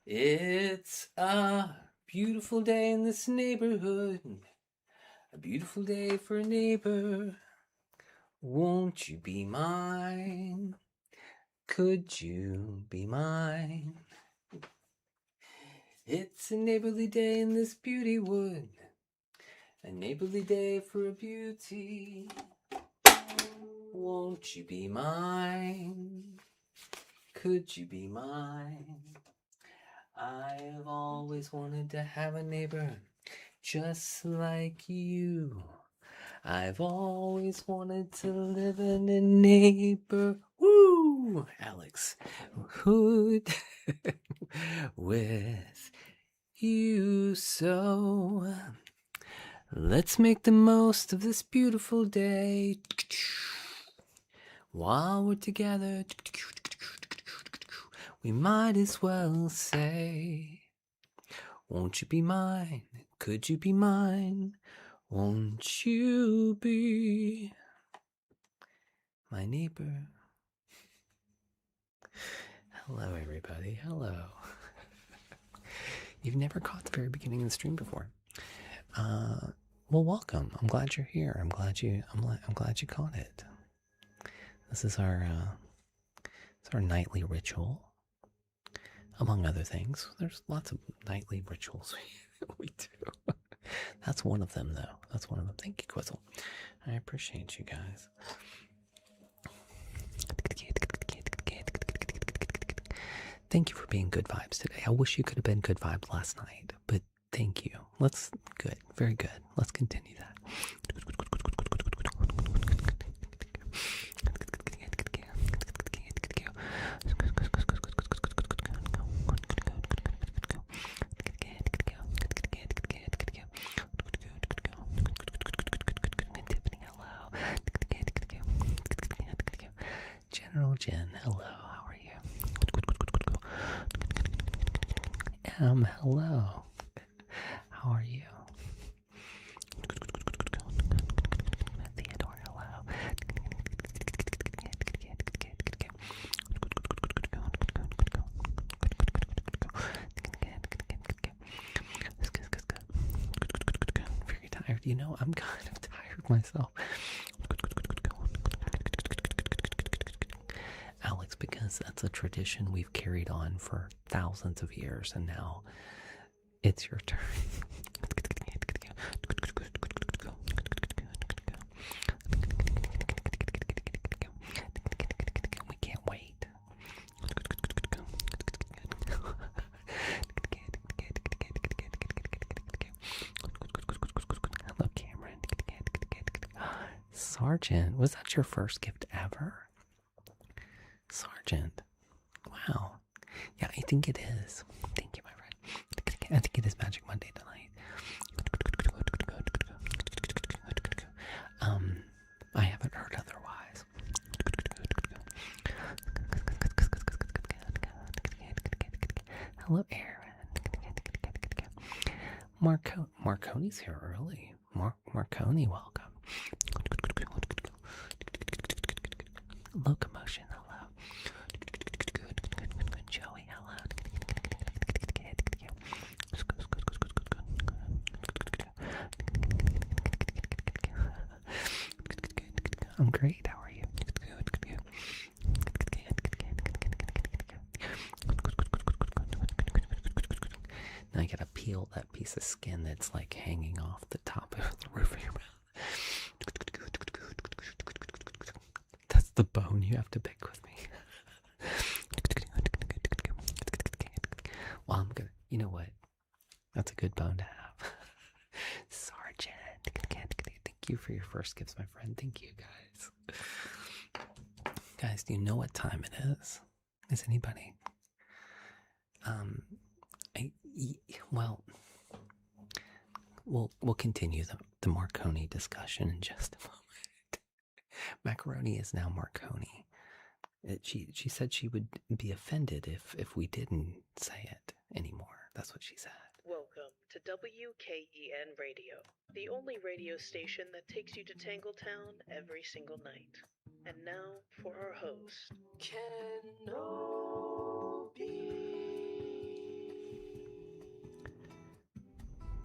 It's a beautiful day in this neighborhood, a beautiful day for a neighbor. Won't you be mine? Could you be mine? It's a neighborly day in this beauty wood, a neighborly day for a beauty. Won't you be mine? Could you be mine? I've always wanted to have a neighbor just like you. I've always wanted to live in a neighborhood, Alex, hood with you. So let's make the most of this beautiful day while we're together. We might as well say, won't you be mine? Could you be mine? Won't you be my neighbor? Hello, everybody. Hello. You've never caught the very beginning of the stream before. Well, welcome. I'm glad you're here. I'm glad you caught it. This is our nightly ritual. Among other things, there's lots of nightly rituals we do. That's one of them, though. That's one of them. Thank you, Quizzle. I appreciate you guys. Thank you for being good vibes today. I wish you could have been good vibes last night, but thank you. Good. Very good. Let's continue that. General Jen, hello. How are you? Hello. How are you? Theodore, hello. Very tired. You know, I'm kind of tired myself. Alex, because that's a tradition we've carried on for thousands of years, and now it's your turn. We can't wait. Hello, Cameron. Sergeant, was that your first gift ever? Sergeant. Wow. Yeah, I think it is. Thank you, my friend. I think it is Magic Monday tonight. I haven't heard otherwise. Hello, Aaron. Marconi's here early. Marconi, welcome. Locomotion, hello. Good. Joey, hello. I'm great. How are you? Now I gotta peel that piece of skin that's like hanging off the top of the roof of your mouth. That's the bone you have to pick with me. Well, I'm gonna, you know what? That's a good bone to have. Sergeant. Thank you for your first gifts, my friend. Thank you, guys. Guys, do you know what time it is? Is anybody? Um, well, we'll continue the Marconi discussion in just a moment. Macaroni is now Marconi. She said she would be offended if we didn't say it anymore. That's what she said. Welcome to WKEN Radio, the only radio station that takes you to Tangletown every single night. And now for our host,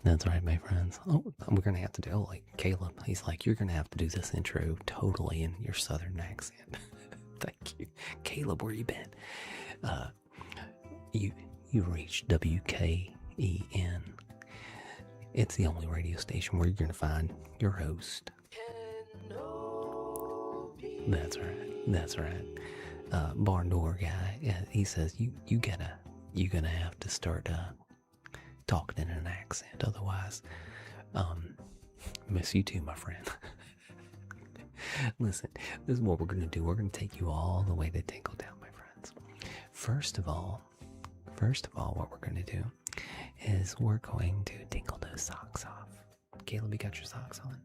That's right, my friends. Oh, we're going to have to do, like, Caleb. He's like, you're going to have to do this intro totally in your southern accent. Thank you. Caleb, where you been? You reached WKEN. It's the only radio station where you're going to find your host. That's right. Barn door guy. He says you're gonna have to start talking in an accent, otherwise, miss you too, my friend. Listen, this is what we're gonna do. We're gonna take you all the way to Tingletown, my friends. First of all, what we're gonna do is we're going to tingle those socks off. Caleb, you got your socks on?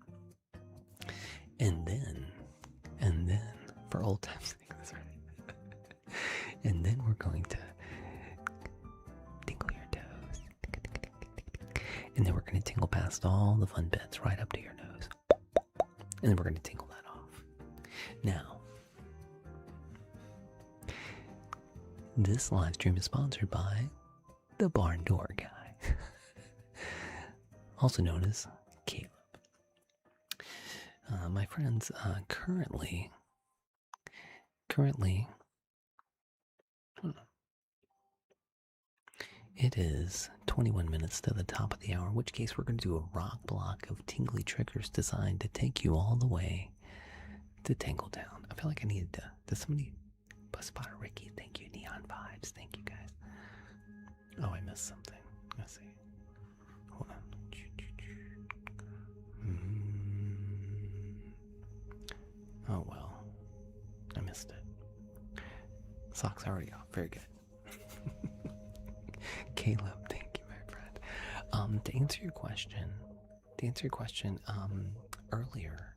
And then, for old time's sake, that's right. And then we're going to tingle your toes. And then we're going to tingle past all the fun bits right up to your nose. And then we're going to tingle that off. Now, this live stream is sponsored by the Barn Door Guy, also known as Caleb. My friends, currently, it is 21 minutes to the top of the hour, in which case we're going to do a rock block of tingly triggers designed to take you all the way to Tingletown. I feel like I needed to. Does somebody, Spotter Ricky, thank you, Neon Vibes, thank you guys. Oh, I missed something. Let's see. Hold on. Oh well, I missed it. Socks already off. Very good. Caleb, thank you, my friend. To answer your question earlier,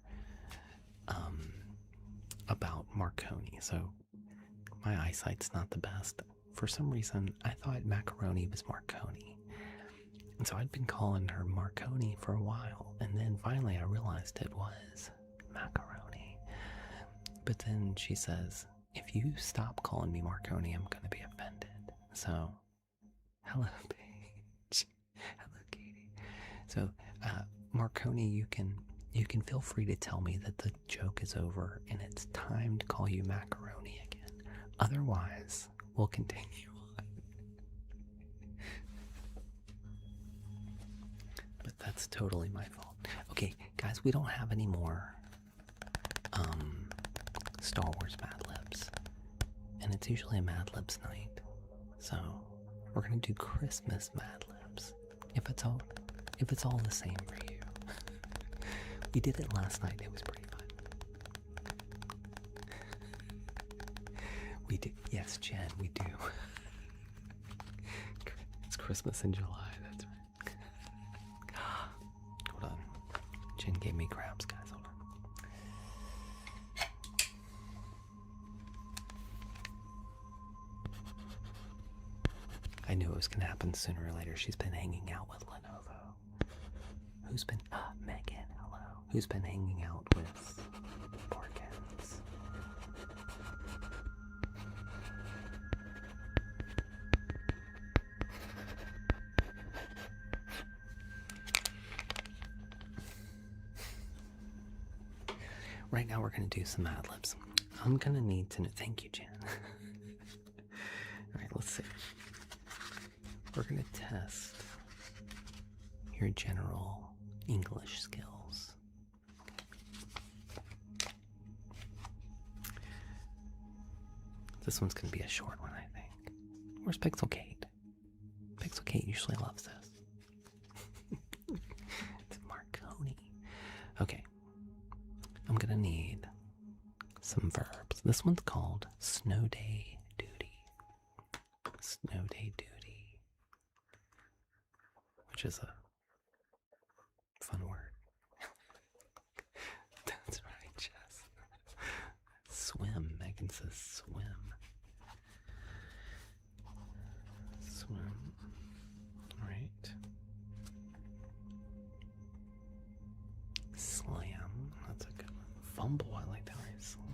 about Marconi. So my eyesight's not the best. For some reason, I thought macaroni was Marconi. And so I'd been calling her Marconi for a while, and then finally I realized it was macaroni. But then she says, if you stop calling me Marconi, I'm going to be offended. So, hello, Paige. Hello, Katie. So, Marconi, you can feel free to tell me that the joke is over and it's time to call you macaroni again. Otherwise, we'll continue on. But that's totally my fault. Okay, guys, we don't have any more Star Wars Mad Libs, and it's usually a Mad Libs night, so we're gonna do Christmas Mad Libs. If it's all the same for you. We did it last night. It was pretty fun. We do. Yes, Jen, we do. It's Christmas in July. That's right. Hold on. Jen gave me crabs, guys. Hold on. I knew it was going to happen sooner or later. She's been hanging out with Lenovo. Who's been... Megan, hello. Who's been hanging out with Borkins? Right now we're going to do some Mad Libs. I'm going to need to know... Thank you, Jan. Alright, let's see. We're going to test your general English skills. This one's going to be a short one, I think. Where's Pixel Kate? Pixel Kate usually loves this. It's Marconi. Okay. I'm going to need some verbs. This one's called Snow Day Duty. Snow Day Duty. which is a fun word. That's right, Jess. Swim. Megan says swim. Swim. All right. Slam. That's a good one. Fumble. I like that, right? Slam.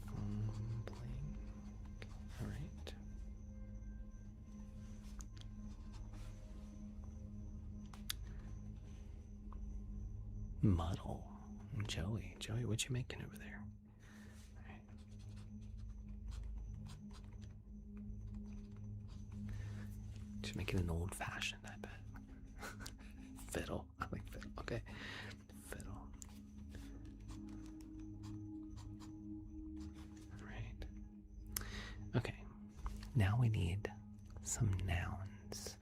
Fumbling. All right. Muddle. Joey. Joey, what you making over there? Just making an old fashioned, I bet. Fiddle. I like fiddle. Okay. Fiddle. Alright. Okay. Now we need some nouns.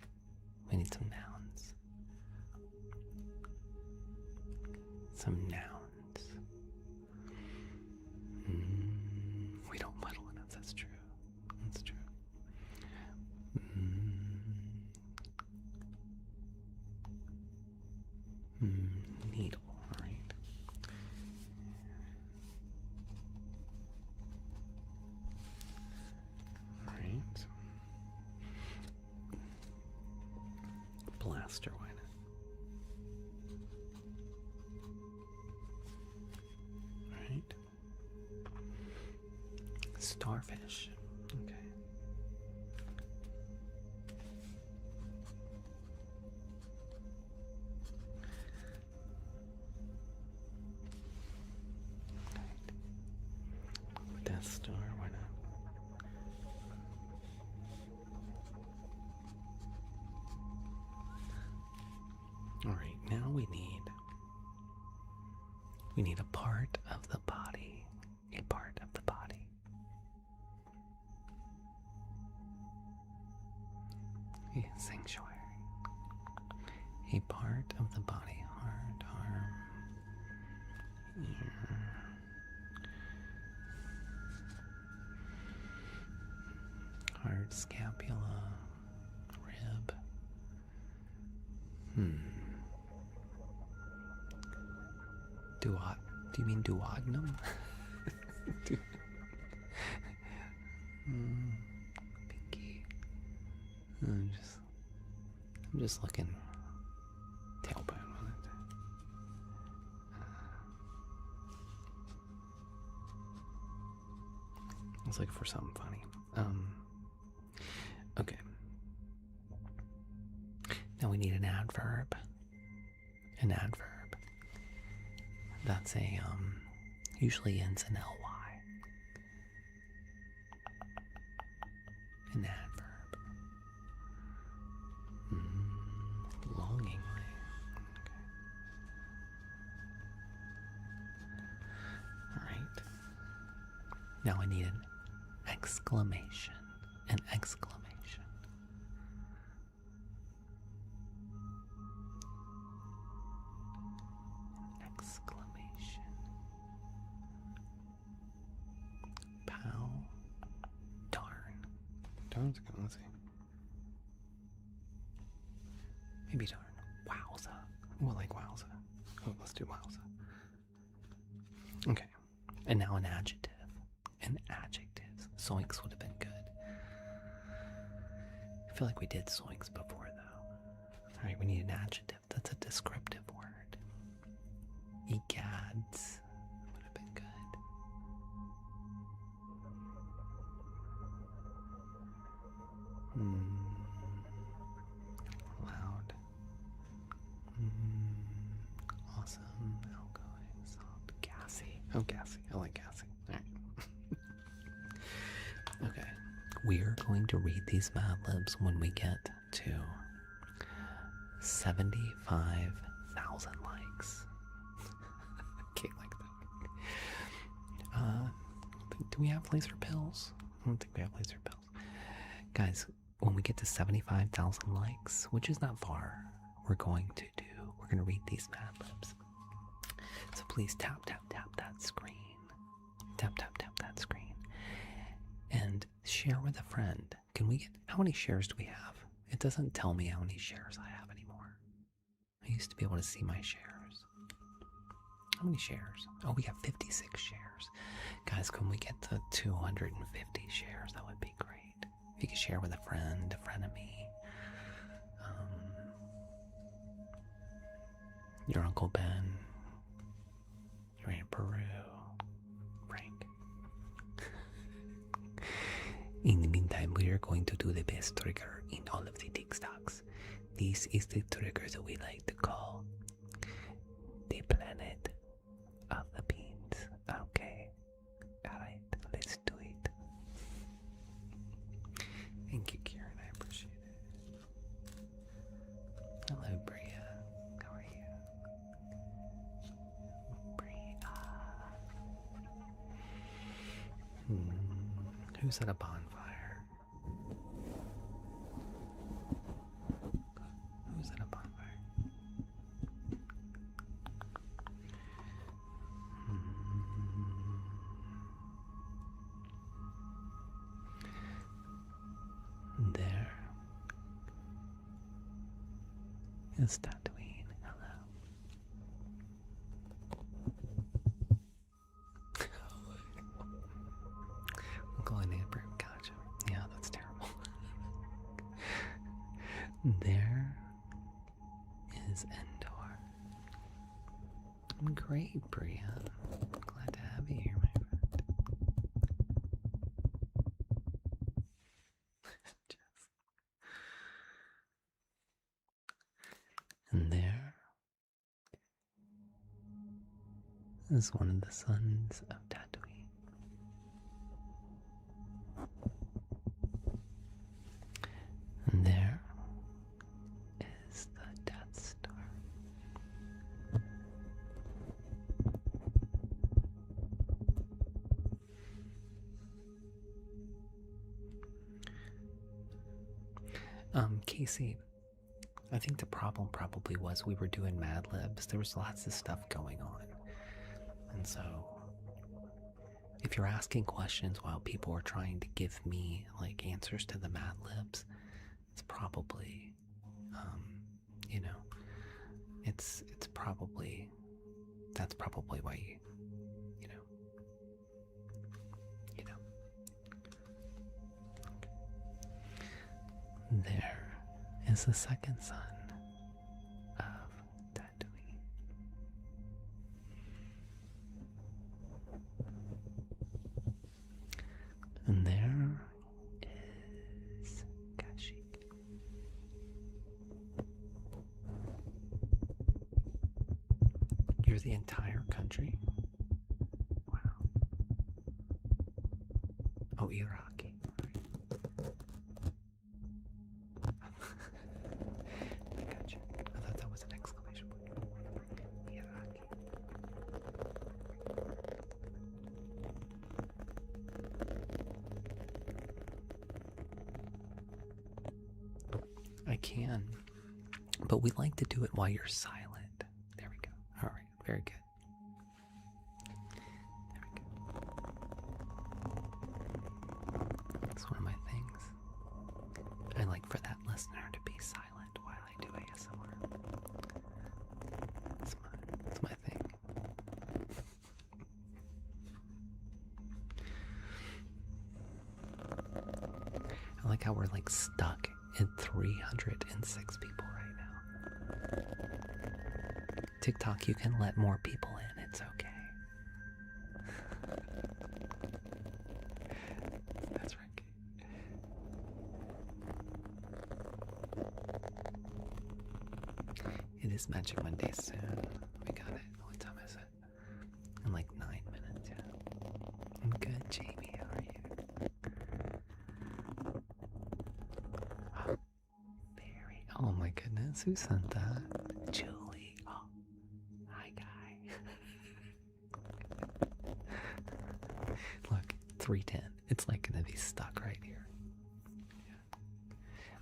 We need some nouns. Some nouns. We don't muddle enough, that's true. That's true. Needle, right? Right. Blaster, why not? Right. Starfish. Okay. Death Star, why not? Alright, now we need a part of the body. A part of the body. A sanctuary. A part of the body. Heart, arm, ear. Heart, scapula, rib. Do you mean duodenum? Pinky. I'm just looking. Tailbone on it. It's like for something funny. Okay. Now we need an adverb. An adverb. That's a, usually ends in ly. An adverb. Longingly. Okay. Alright. Now I need an exclamation. An exclamation. Let's see. Maybe darn. Wowza. Oh, I like wowza. Oh, let's do wowza. Okay. And now an adjective. An adjective. Zoinks would have been good. I feel like we did zoinks before, though. Alright, we need an adjective. That's a descriptive word. Egads would have been good. Loud. Awesome. Outgoing. Soft. Gassy. Oh, gassy. I like gassy. Alright. Okay. We're going to read these Mad Libs when we get to 75,000 likes. Okay, like that. Do we have laser pills? I don't think we have laser pills. Guys, when we get to 75,000 likes, which is not far, we're going to read these Mad Libs. So please tap that screen. Tap that screen. Share with a friend. Can we get, how many shares do we have? It doesn't tell me how many shares I have anymore. I used to be able to see my shares. How many shares? Oh, we got 56 shares. Guys, can we get to 250 shares? That would be great. If you could share with a friend of me. Your Uncle Ben. Your Aunt Peru. Frank. In the meantime, we are going to do the best trigger in all of the TikToks. This is the trigger that we like to call the planet of the beans. Okay. Alright, let's do it. Thank you, Karen. I appreciate it. Hello, Bria. How are you? Bria. Who's at a bonfire? Who's at a bonfire? There is Tatooine. Hello. Uncle and Aunt Brew. Gotcha. Yeah, that's terrible. There is Endor. Great, Bria. Glad to have you here, my friend. And there is one of the sons of Tatooine. And there is the Death Star. Casey, I think the problem probably was we were doing Mad Libs. There was lots of stuff going on. And so, if you're asking questions while people are trying to give me, like, answers to the Mad Libs, it's probably, you know, it's probably, that's probably why you know. There is the second son of Tatooine. And there is Kashyyyk. You're the entire country? Wow. Oh, Iraqi. I gotcha. I thought that was an exclamation point. Iraqi. I can, but we like to do it while you're silent. There we go. All right, very good. There we go. It's one of my things. I like for that listener to be silent while I do ASMR. It's my thing. I like how we're like stuck at 306 people right now. TikTok, you can let more people in. It's okay. That's right. It is Magic Monday soon. We got it. What time is it? In like 9 minutes, yeah. I'm good, Jamie. How are you? Barry. Oh my goodness. Who sent that? Julie. Oh. Hi, guy. Look, 310. It's like gonna be stuck right here. Yeah.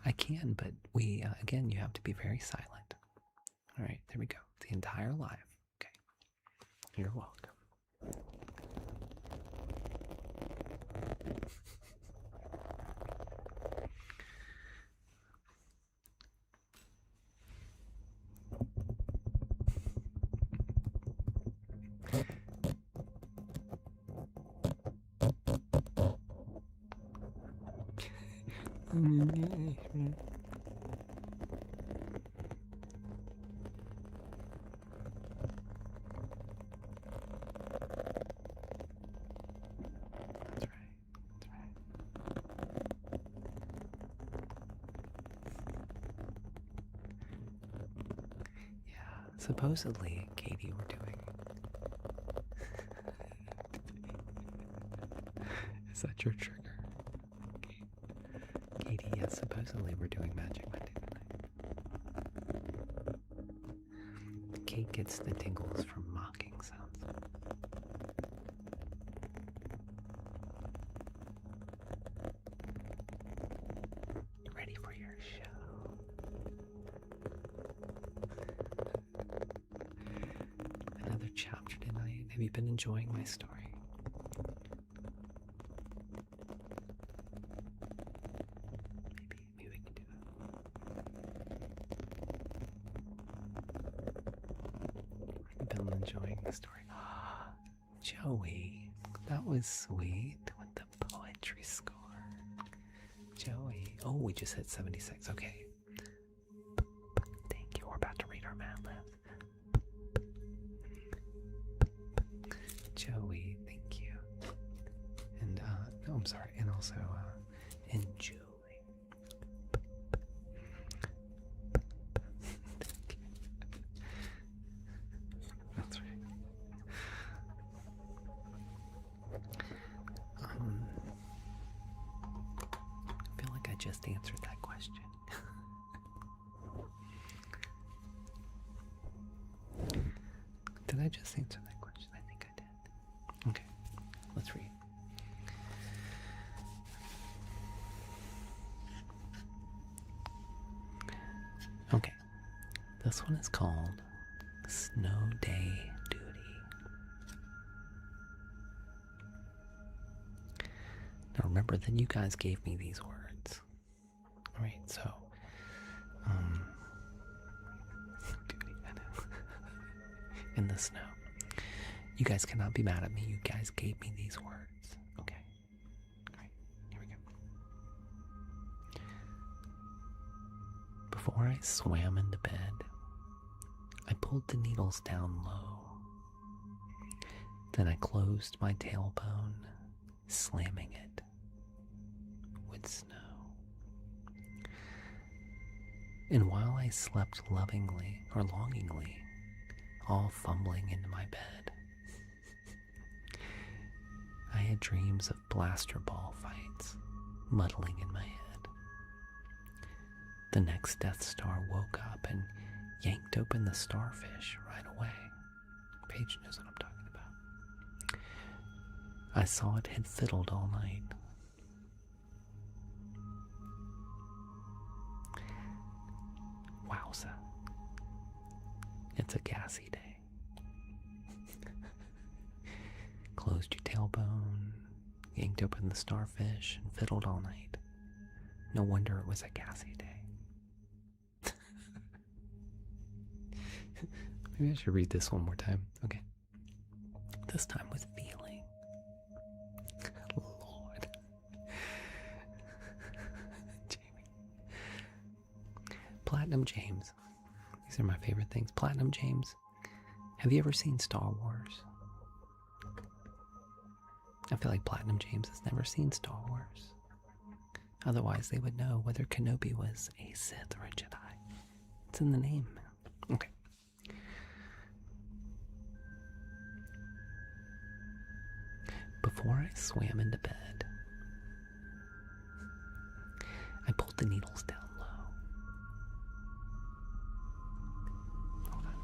I can, but we, again, you have to be very silent. All right, there we go. The entire live. Okay. You're welcome. Yeah, supposedly, Katie, we're doing. Is that your trigger? Katie, yes, supposedly we're doing Magic Monday tonight. Kate gets the tingles from mocking sounds. Ready for your show. Another chapter tonight. Have you been enjoying my story? Maybe we can do that. I've been enjoying the story. Joey, that was sweet with the poetry score. Joey. Oh, we just hit 76. Okay. Thank you. We're about to read our Mad Libs. Joey, thank you. And, no, I'm sorry. And also, and Julie. Thank you. That's right. I feel like I just answered that question. Did I just answer that question? I think I did. Okay, let's read. Okay, this one is called Snow Day Duty. Now remember that you guys gave me these words. Alright, so, duty, I know. In the snow. You guys cannot be mad at me. You guys gave me these words. Okay. Alright, here we go. Before I swam into bed, I pulled the needles down low. Then I closed my tailbone, slamming it with snow. And while I slept lovingly or longingly, all fumbling into my bed, I had dreams of blaster ball fights muddling in my head. The next Death Star woke up and yanked open the starfish right away. Paige knows what I'm talking about. I saw it had fiddled all night. Wowza. It's a gassy day. Closed your tailbone, yanked open the starfish, and fiddled all night. No wonder it was a gassy day. Maybe I should read this one more time. Okay. This time with feeling. Lord. Jamie. Platinum James. These are my favorite things. Platinum James. Have you ever seen Star Wars? I feel like Platinum James has never seen Star Wars. Otherwise, they would know whether Kenobi was a Sith or a Jedi. It's in the name. Okay. Before I swam into bed, I pulled the needles down low. Hold on.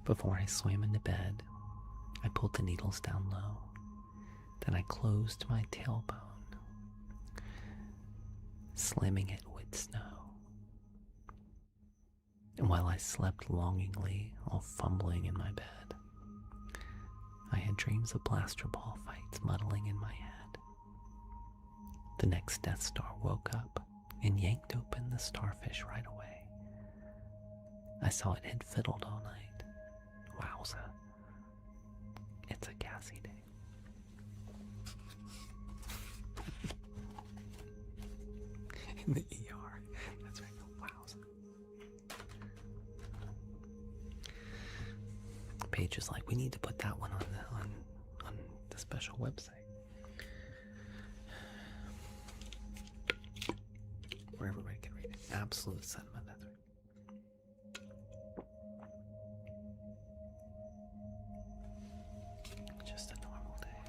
Before I swam into bed, I pulled the needles down low. Then I closed my tailbone, slamming it with snow. And while I slept longingly, all fumbling in my bed, I had dreams of blaster ball fights muddling in my head. The next Death Star woke up and yanked open the starfish right away. I saw it had fiddled all night. Wowza. It's a gassy day. In the ER. That's right. Wowza. Paige is like, we need to put that one on the special website. Where everybody can read it. Absolute sentiment, that's right. Just a normal day.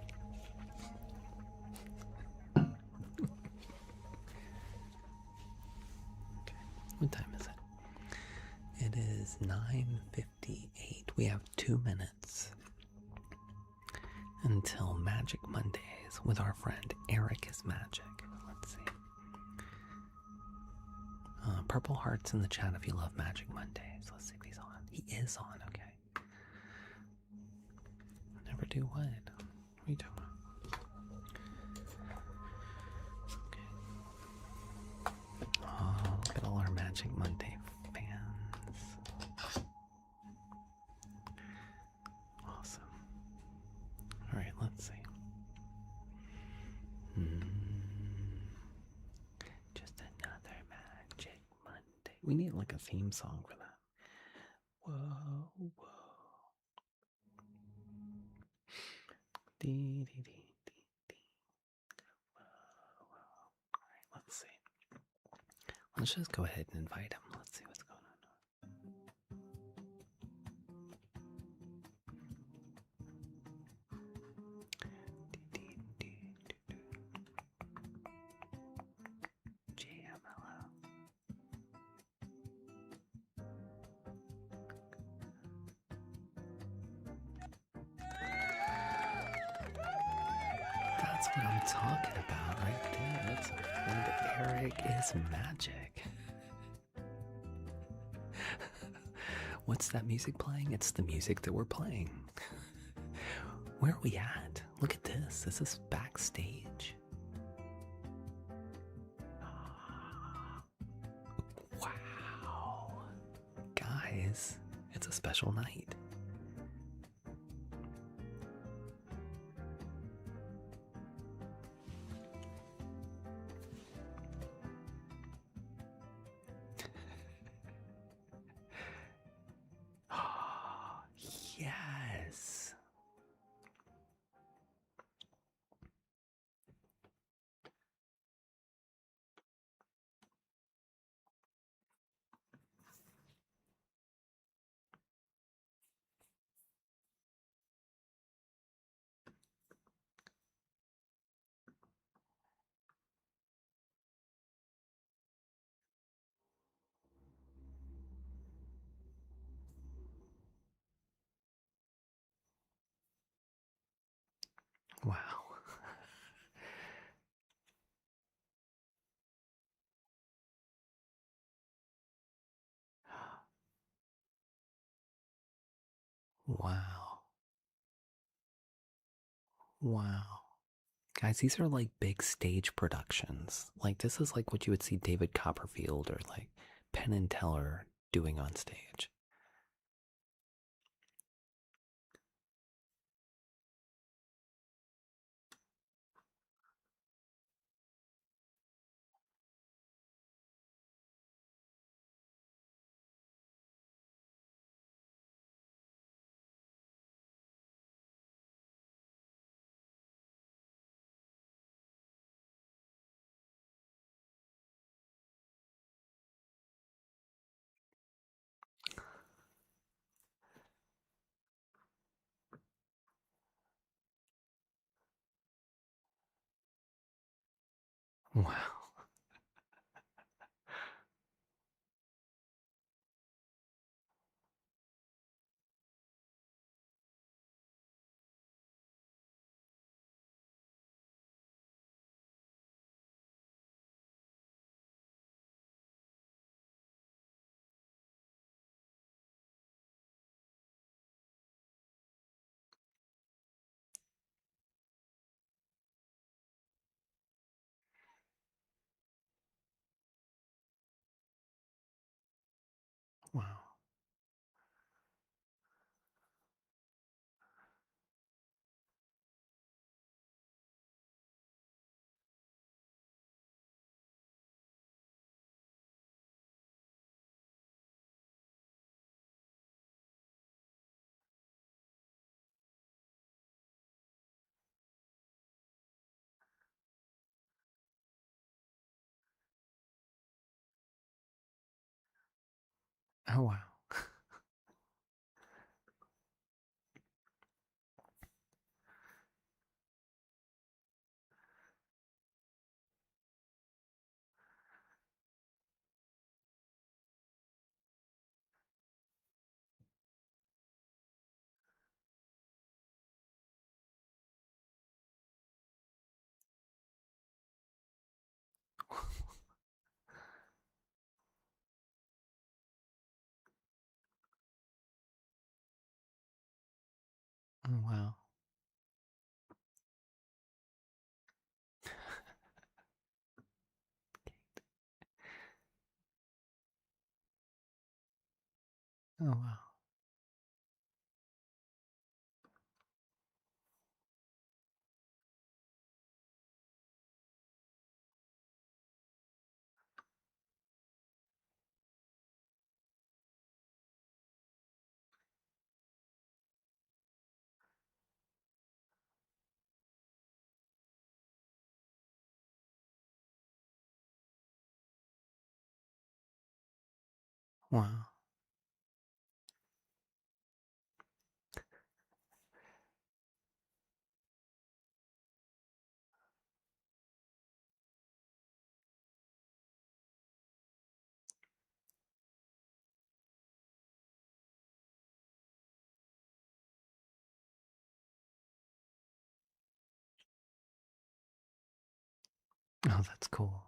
Okay. What time is it? It is 9:58. We have 2 minutes until Magic Mondays with our friend Eric is Magic. Let's see. Purple hearts in the chat if you love Magic Mondays. Let's see if he's on. He is on, okay. Never do what? What are you talking about? Okay. Oh, look at all our Magic Monday fans. Awesome. Alright, let's see. Just another Magic Monday. We need like a theme song for that. Whoa, whoa. Dee, dee, dee, dee, dee. Whoa, whoa. Alright, let's see. Let's just go ahead and invite him. Let's see what's going on. JMLO. That's what I'm talking about right there. That's our friend Eric is Magic. What's that music playing? It's the music that we're playing. Where are we at? Look at this. This is backstage. Wow. Guys, it's a special night. Yes. Wow. Wow. Wow. Guys, these are like big stage productions. Like, this is like what you would see David Copperfield or like Penn and Teller doing on stage. Wow. Oh wow. Oh wow. Oh wow. Wow. Oh, that's cool.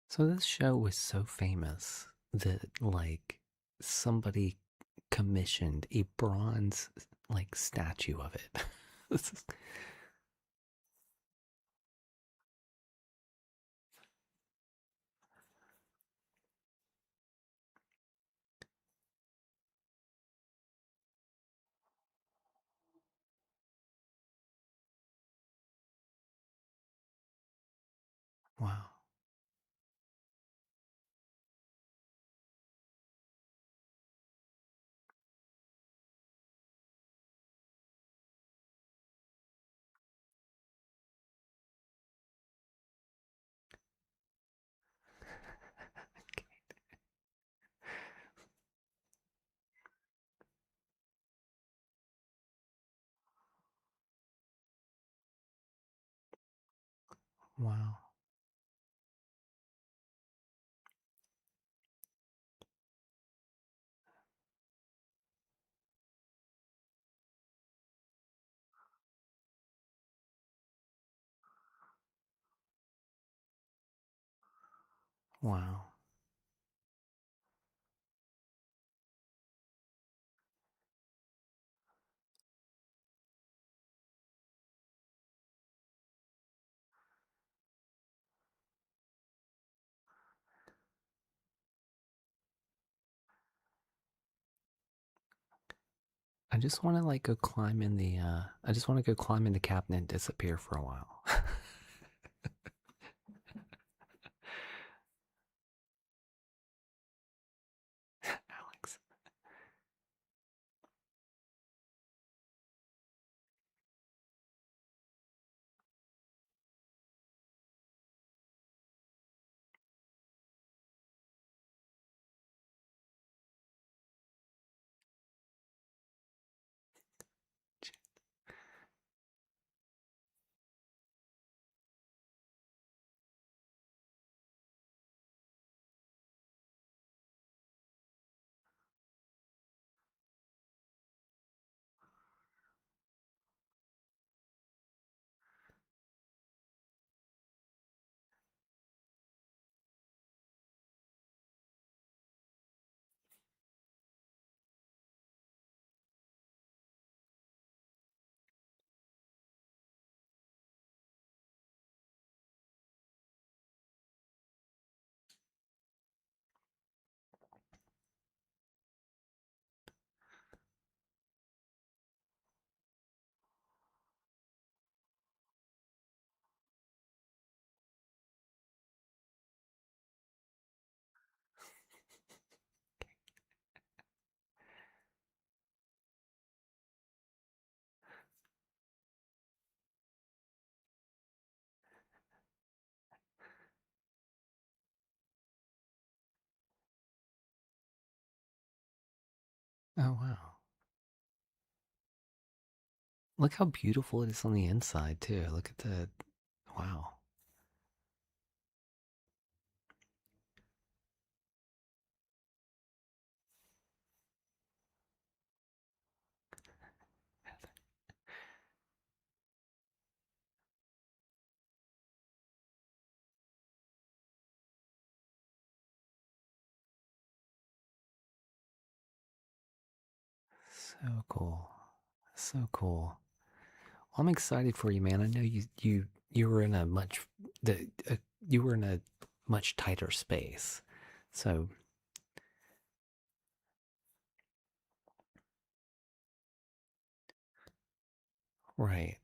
So this show was so famous that like somebody commissioned a bronze like statue of it. This is, wow. Wow. Wow. I just want to like go climb in the I just want to go climb in the cabinet and disappear for a while. Alex. Oh, wow. Look how beautiful it is on the inside, too. Look at the. Wow. So cool. So cool. I'm excited for you, man. I know you were in a the you were in a much tighter space. So, right.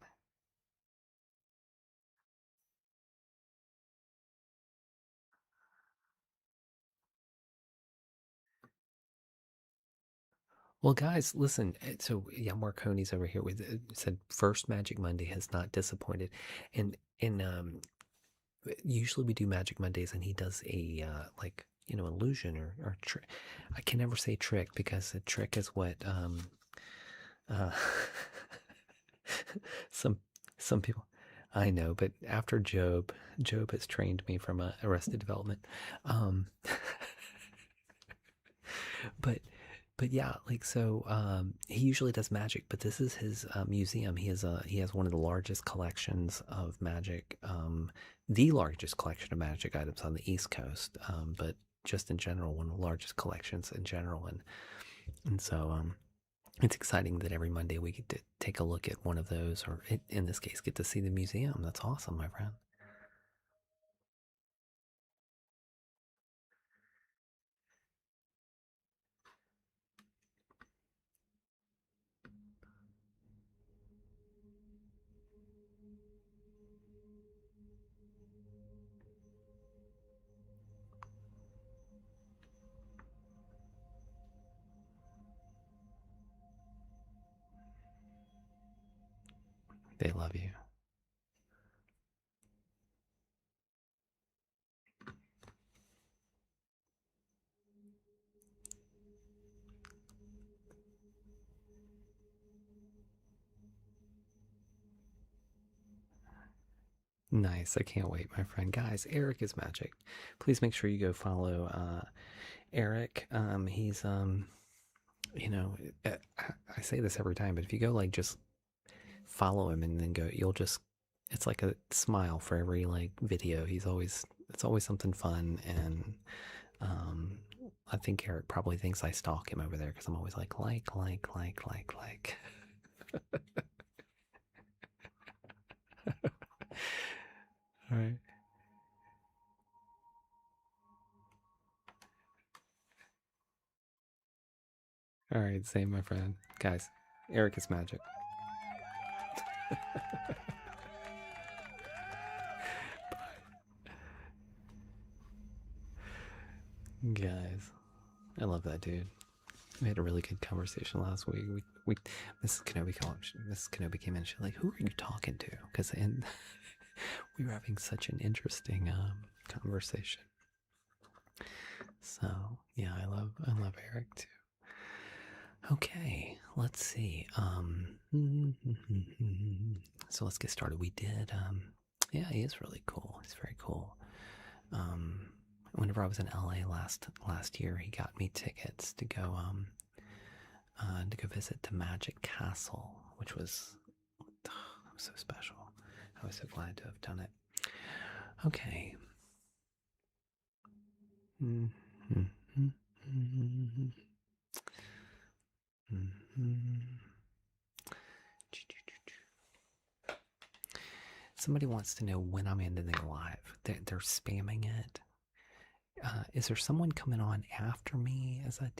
Well, guys, listen. So, yeah, Marconi's over here with said first Magic Monday has not disappointed, and usually we do Magic Mondays, and he does a like illusion or trick. I can never say trick because a trick is what uh, some some people. I know, but after Job has trained me from Arrested Development. Um, but yeah, like so he usually does magic, but this is his museum. He has one of the largest collections of magic, the largest collection of magic items on the East Coast, but just in general, one of the largest collections in general. And so it's exciting that every Monday we get to take a look at one of those, or in this case, get to see the museum. That's awesome, my friend. They love you. Nice. I can't wait, my friend. Guys, Eric is magic. Please make sure you go follow Eric. He's you know, I say this every time, but if you go like just follow him and then go, you'll just it's like a smile for every like video. It's always something fun, and um I think Eric probably thinks I stalk him over there because I'm always like. All right. All right, same, my friend. Guys, Eric is magic. Guys, I love that dude. We had a really good conversation last week. We Mrs. Kenobi came in. She's like, "Who are you talking to?" Because we were having such an interesting conversation. So yeah, I love Eric too. Okay, let's see. So let's get started. We did. Yeah, he is really cool. He's very cool. Um, Whenever I was in LA last year, he got me tickets to go visit the Magic Castle, which was so special. I was so glad to have done it. Okay. Somebody wants to know when I'm ending live. They're spamming it. Is there someone coming on after me as that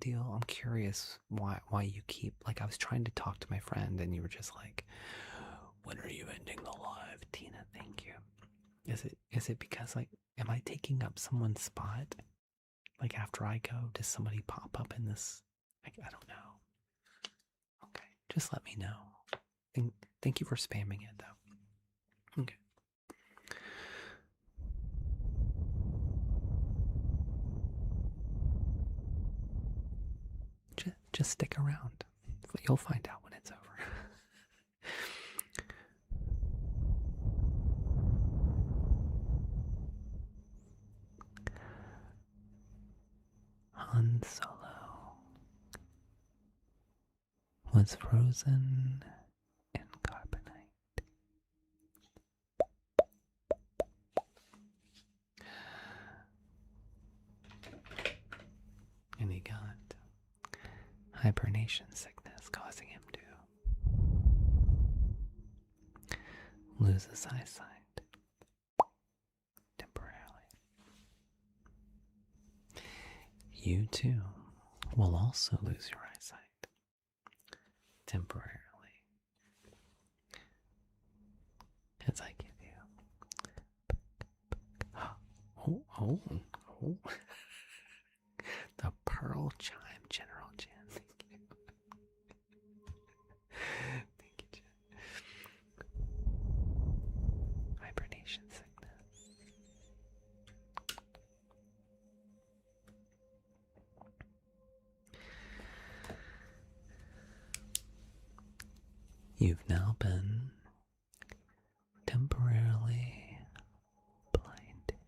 deal? I'm curious why you keep like I was trying to talk to my friend and you were just like, when are you ending the live, Tina? Thank you. Is it because like am I taking up someone's spot? Like after I go, does somebody pop up in this? Like I don't know. Okay, just let me know. Thank you for spamming it though. Okay. just stick around. You'll find out when it's over. Han Solo was frozen in carbonite. And he got hibernation sickness, causing him to lose his eyesight temporarily. You too will also lose your eyesight temporarily as I give you oh the pearl chime, General Jen. Thank you. Thank you, Jen. Hibernation sickness. You've now been temporarily blinded.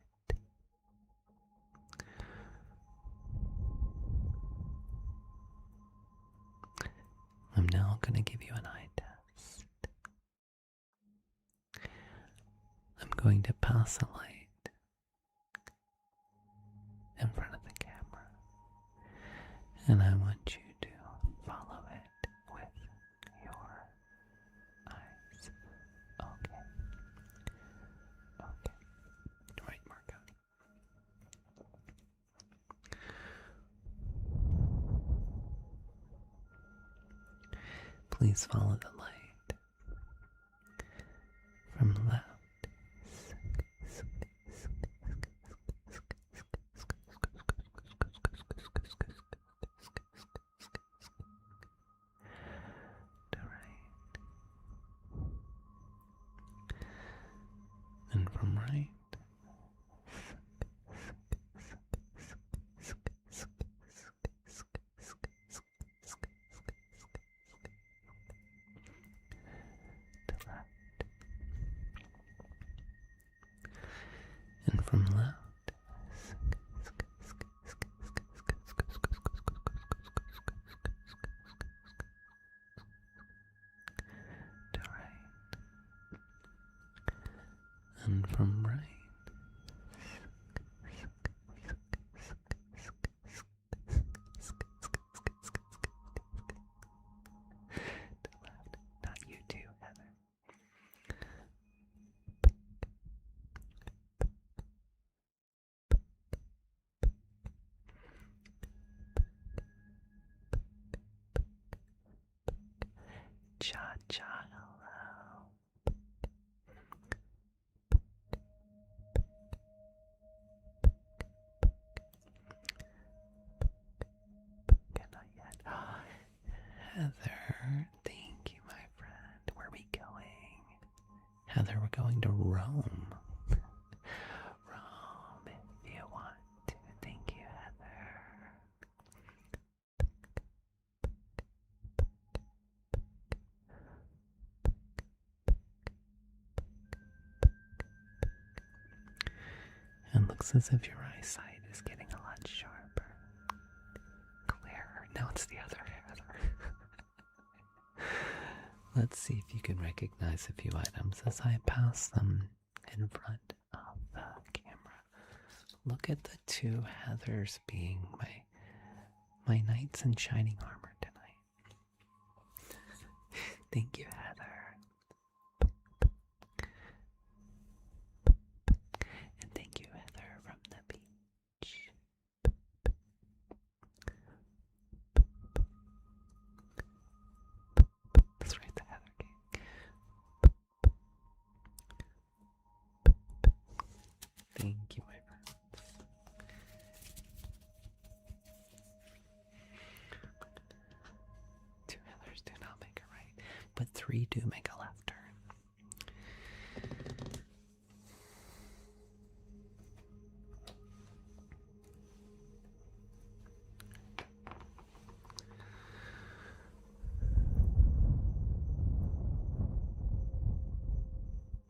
I'm now going to give you an eye test. I'm going to pass a light in front of the camera, and I want you to follow it with your eyes. Okay. Right, Marco. Please follow the light from left to right, and from right to left, and from left to right, and from right to left. Not you too, Heather. Cha-cha, hello. Good night yet. Heather, thank you, my friend. Where are we going? Heather, we're going to Rome. Rome, if you want to. Thank you, Heather. It looks as if your eyesight is getting a lot sharper, clearer. Now it's the other Heather. Let's see if you can recognize a few items as I pass them in front of the camera. Look at the two Heathers being my knights in shining armor tonight. Thank you, Heather. And thank you, Heather, from the beach. That's right, the Heather King. Thank you, my friends. Two Heathers do not make a right, but three do make a left turn.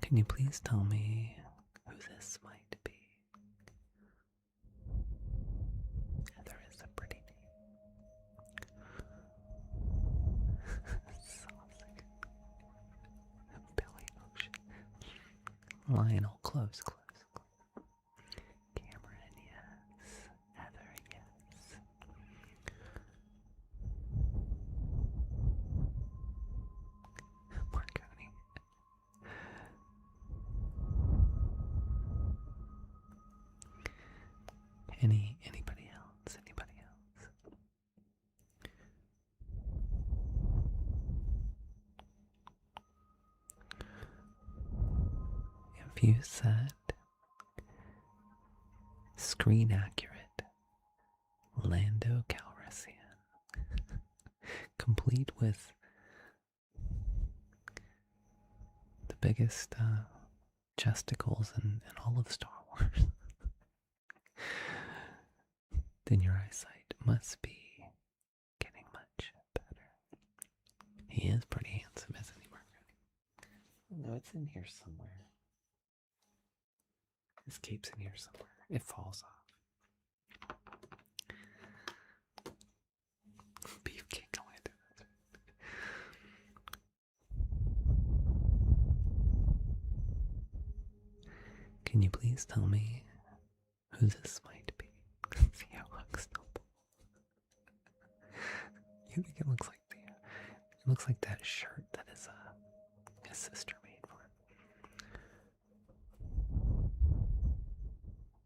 Can you please tell me who this might be? Heather is a pretty name. Saucy. Billy Ocean. Lionel, close. Cameron, yes. Heather, yes. Marconi. Anybody else? If you said screen accurate Lando Calrissian, complete with the biggest chesticles in all of Star Wars, then your eyesight must be getting much better. He is pretty handsome, isn't he, Margaret? No, it's in here somewhere. His cape's in here somewhere. It falls off. Beefcake Lando. Can you please tell me who this might be? See how it looks. You think it looks like it looks like that shirt that his sister made for him.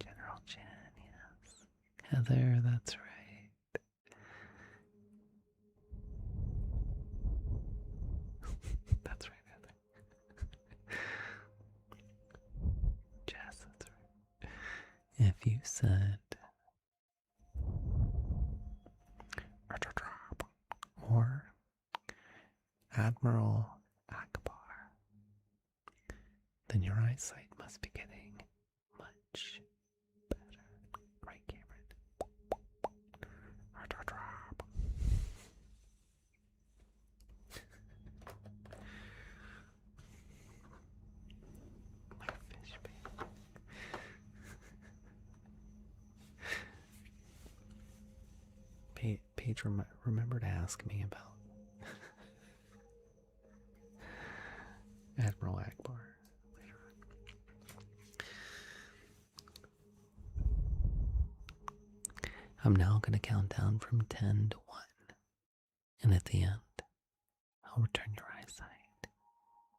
General Chen, yes. Heather, that's right. That's right, Heather. Jess, that's right. If you said or Admiral Akbar, then your eyesight must be getting much better. Right, Cameron? My fish baby. Paige, remember to ask me about Admiral Akbar later on. I'm now going to count down from 10 to 1. And at the end, I'll return your eyesight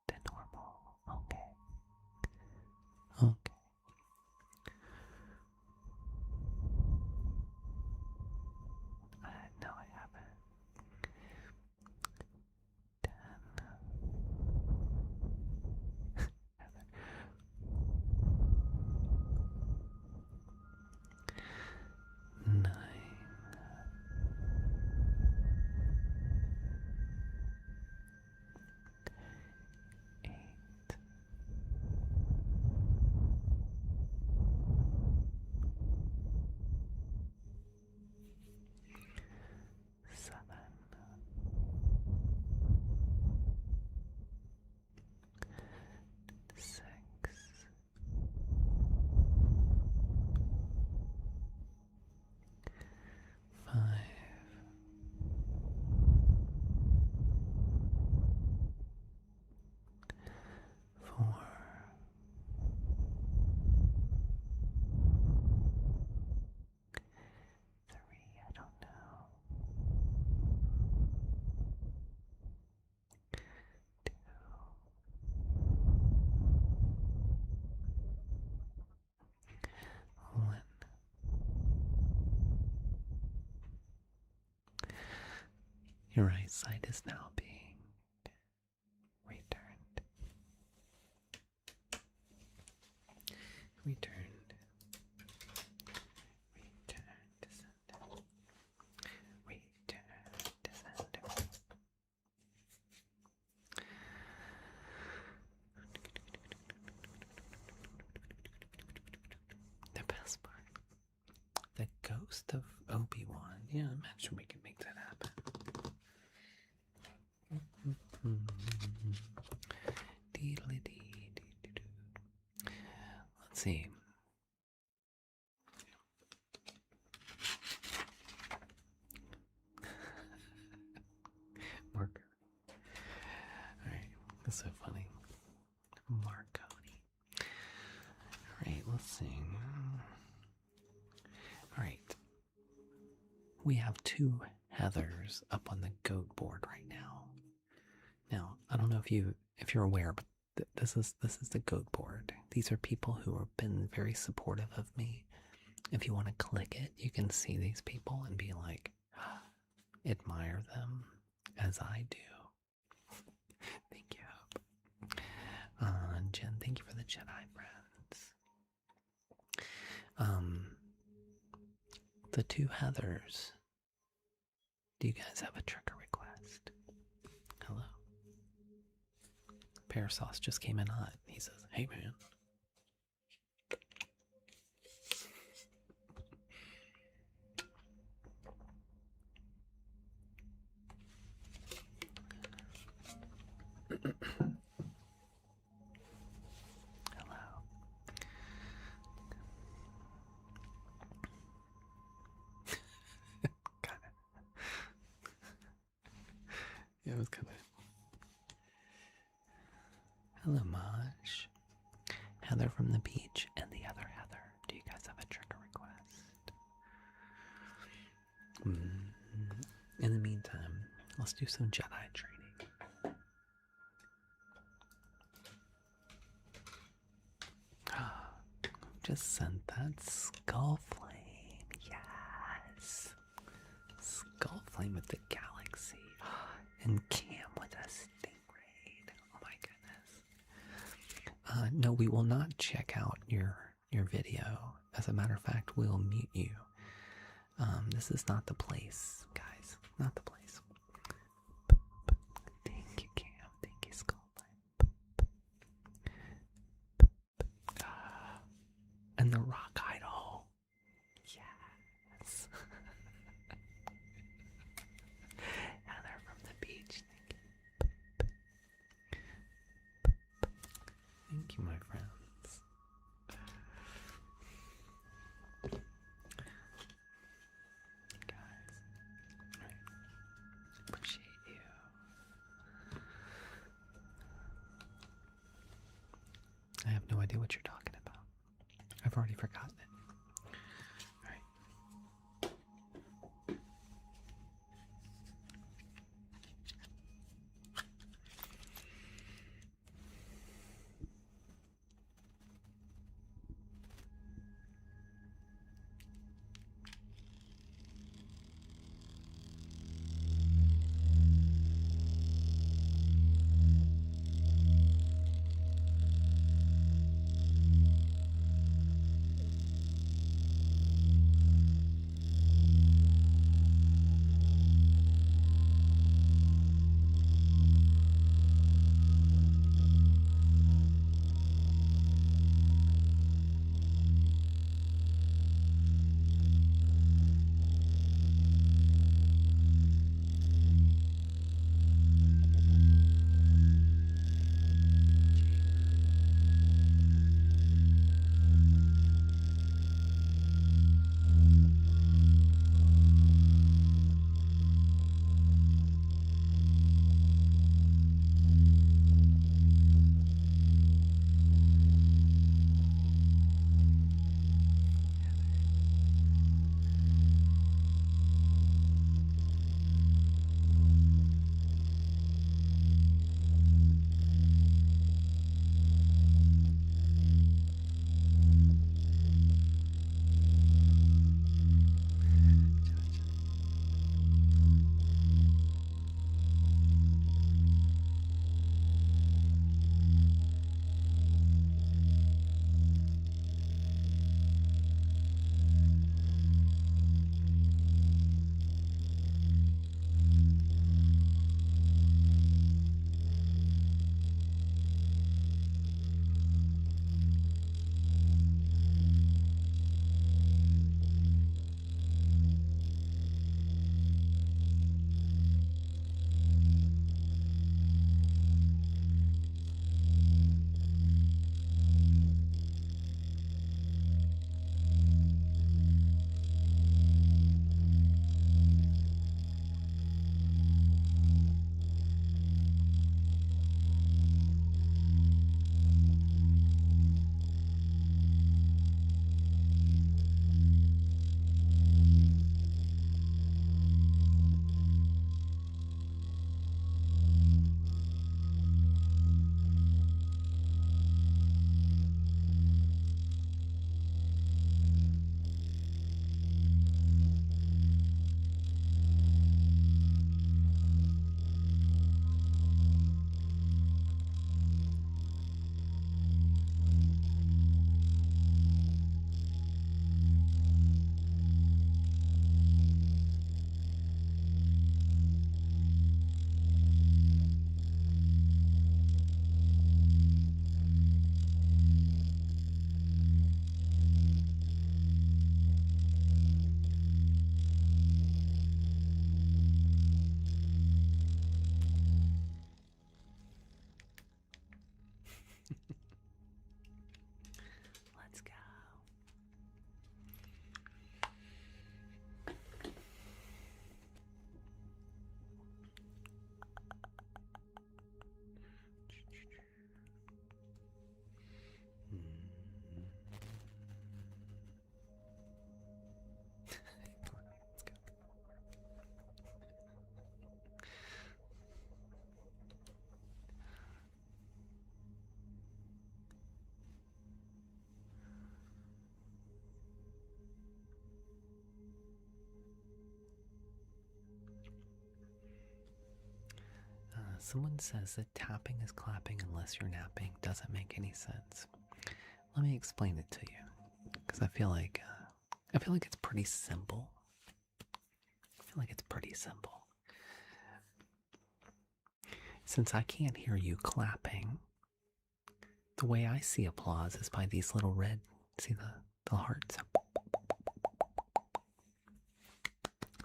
to normal. Okay. No, I haven't. 10. 9. 8. 7. 6. 5. 4. 3. I don't know. 2. 1. Your eyesight is now being returned. Returned to sender. Returned to sender. The best part. The ghost of Obi-Wan. Yeah, imagine we can make that happen. Deedly-dee. see. Marker. All right, that's so funny. Marconi. All right, let's see. All right, we have 2 Heathers up on the goat board right now. Now, I don't know if you're aware, but this is the goat board. These are people who have been very supportive of me. If you want to click it, you can see these people and be like, admire them as I do. Thank you. Jen, thank you for the Jedi friends. The 2 Heathers. Do you guys have a trigger request? Hello? Pear Sauce just came in hot. He says, hey man. Hello. Kind of. Yeah, it was kind of. Hello, Maj. Heather from the beach and the other Heather. Do you guys have a trigger request? In the meantime, let's do some Jedi training. Just sent that Skull Flame. Yes. Skull Flame with the galaxy. And Cam with a Stingray. Oh my goodness. No, we will not check out your video. As a matter of fact, we'll mute you. This is not the place, guys. Not the place. Thank you, Cam. Thank you, Skull Flame. And the rock idol. Yes. Heather from the beach. Thank you, my friends. Guys, appreciate you. I have no idea what you're talking about. I've already forgotten it. All right. Someone says that tapping is clapping unless you're napping. Doesn't make any sense. Let me explain it to you, because I feel like it's pretty simple. Since I can't hear you clapping, the way I see applause is by these little red, see the hearts.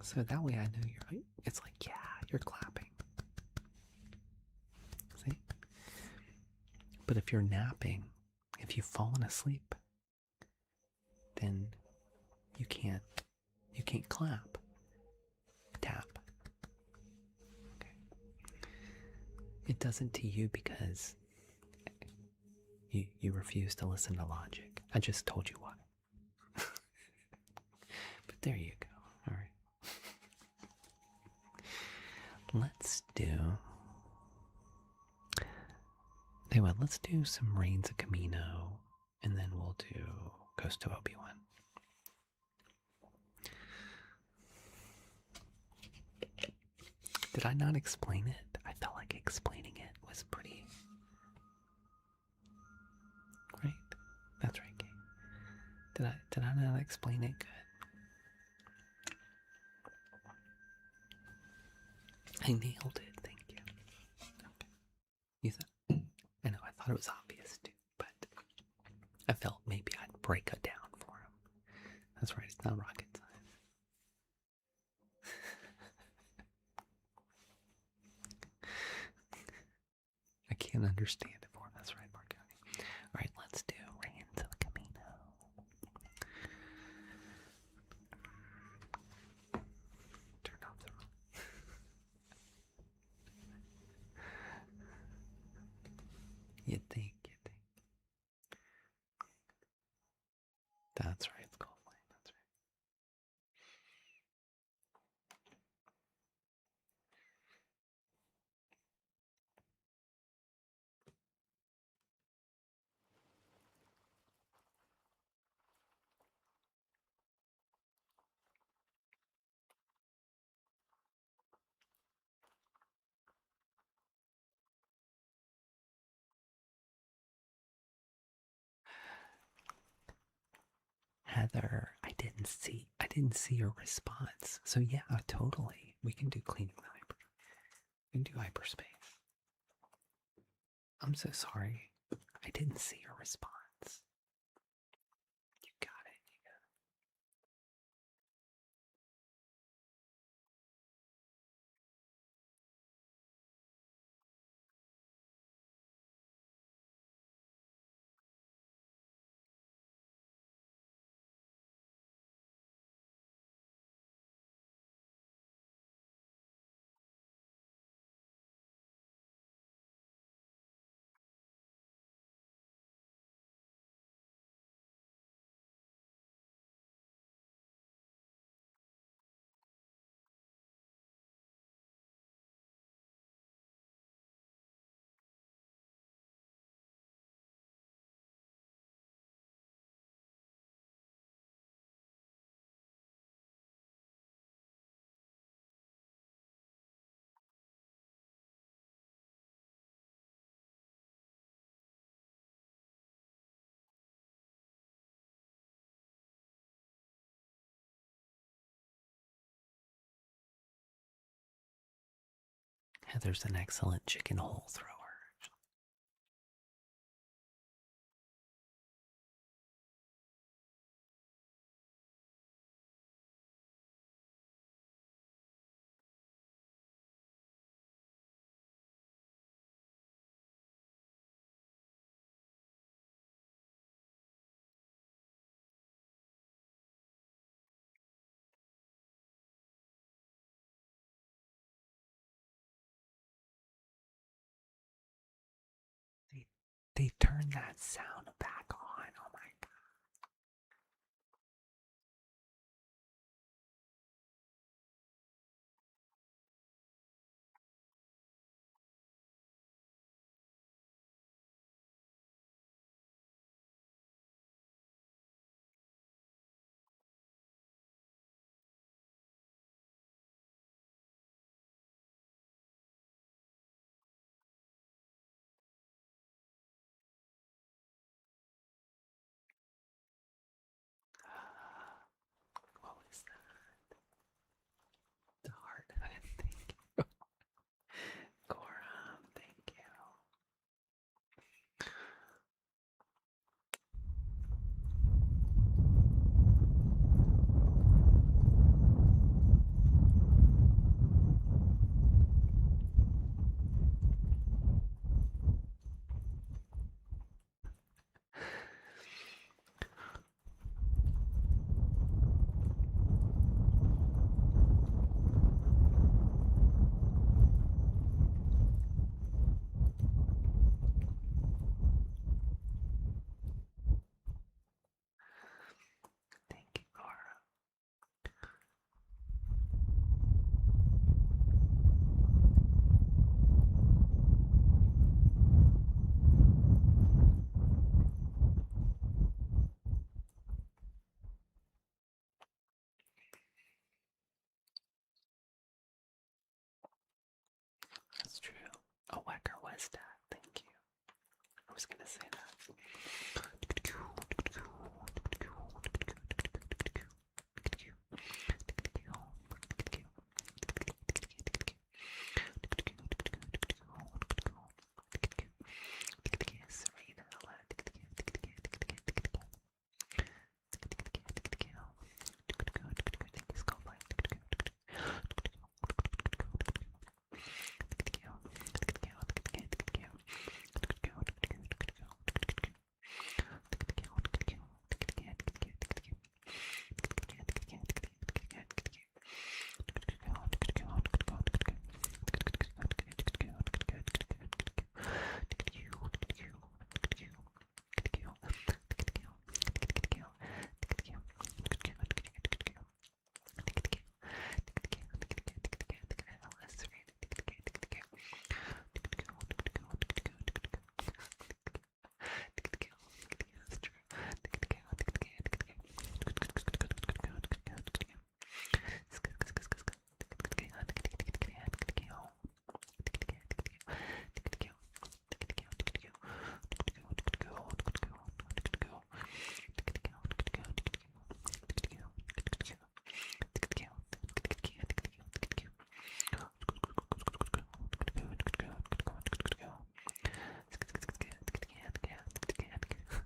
So that way I know it's like, yeah, you're clapping. See? But if you're napping, if you've fallen asleep, then you can't clap, tap. Okay. It doesn't to you because you refuse to listen to logic. I just told you why. But there you go. All right. Let's do some Reigns of Camino, and then we'll do Ghost to Obi-Wan. Did I not explain it? I felt like explaining it was pretty. Right? That's right, Kate. Did I not explain it good? I nailed it, thank you. Okay. You thought, I know, I thought it was obvious too, but I felt maybe I'd break it down for him. That's right, it's not rocket science. I can't understand it for him. That's right, Marconi. All right, let's do Reigns of Camino. Turn off the room. You think. That's right, it's called Flame. That's right. Heather, I didn't see your response. So yeah, totally. We can do cleaning the we can do hyperspace. I'm so sorry. I didn't see your response. You got it. Heather's an excellent chicken hole thrower. They turned that sound back on. Oh my god. Lestat, thank you. I was gonna say that. Serena,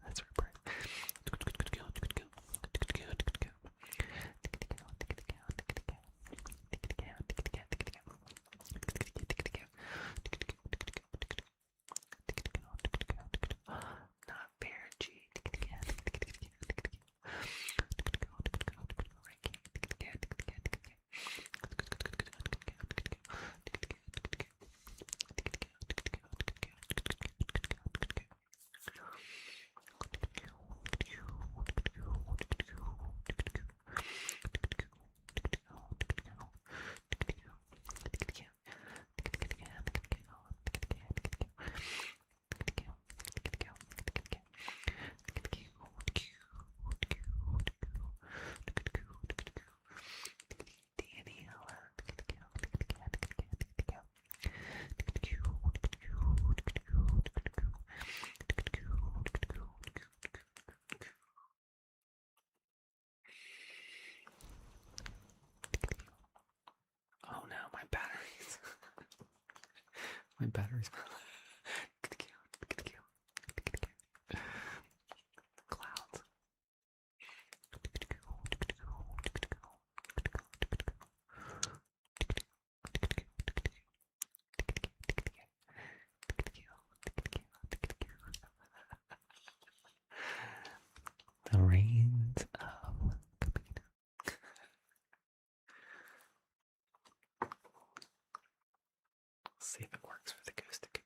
that's right, Brian. Not fair, G. Oh no, my batteries. My batteries. Clouds. The reins of. See if it works for the ghost to go.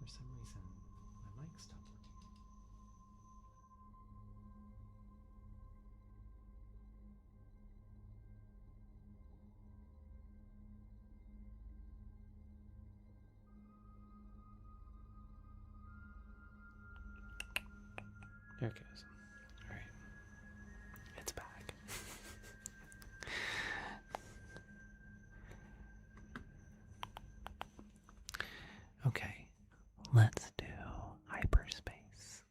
For some reason, my mic stopped working. There it goes. All right. It's back. Okay. Let's do hyperspace.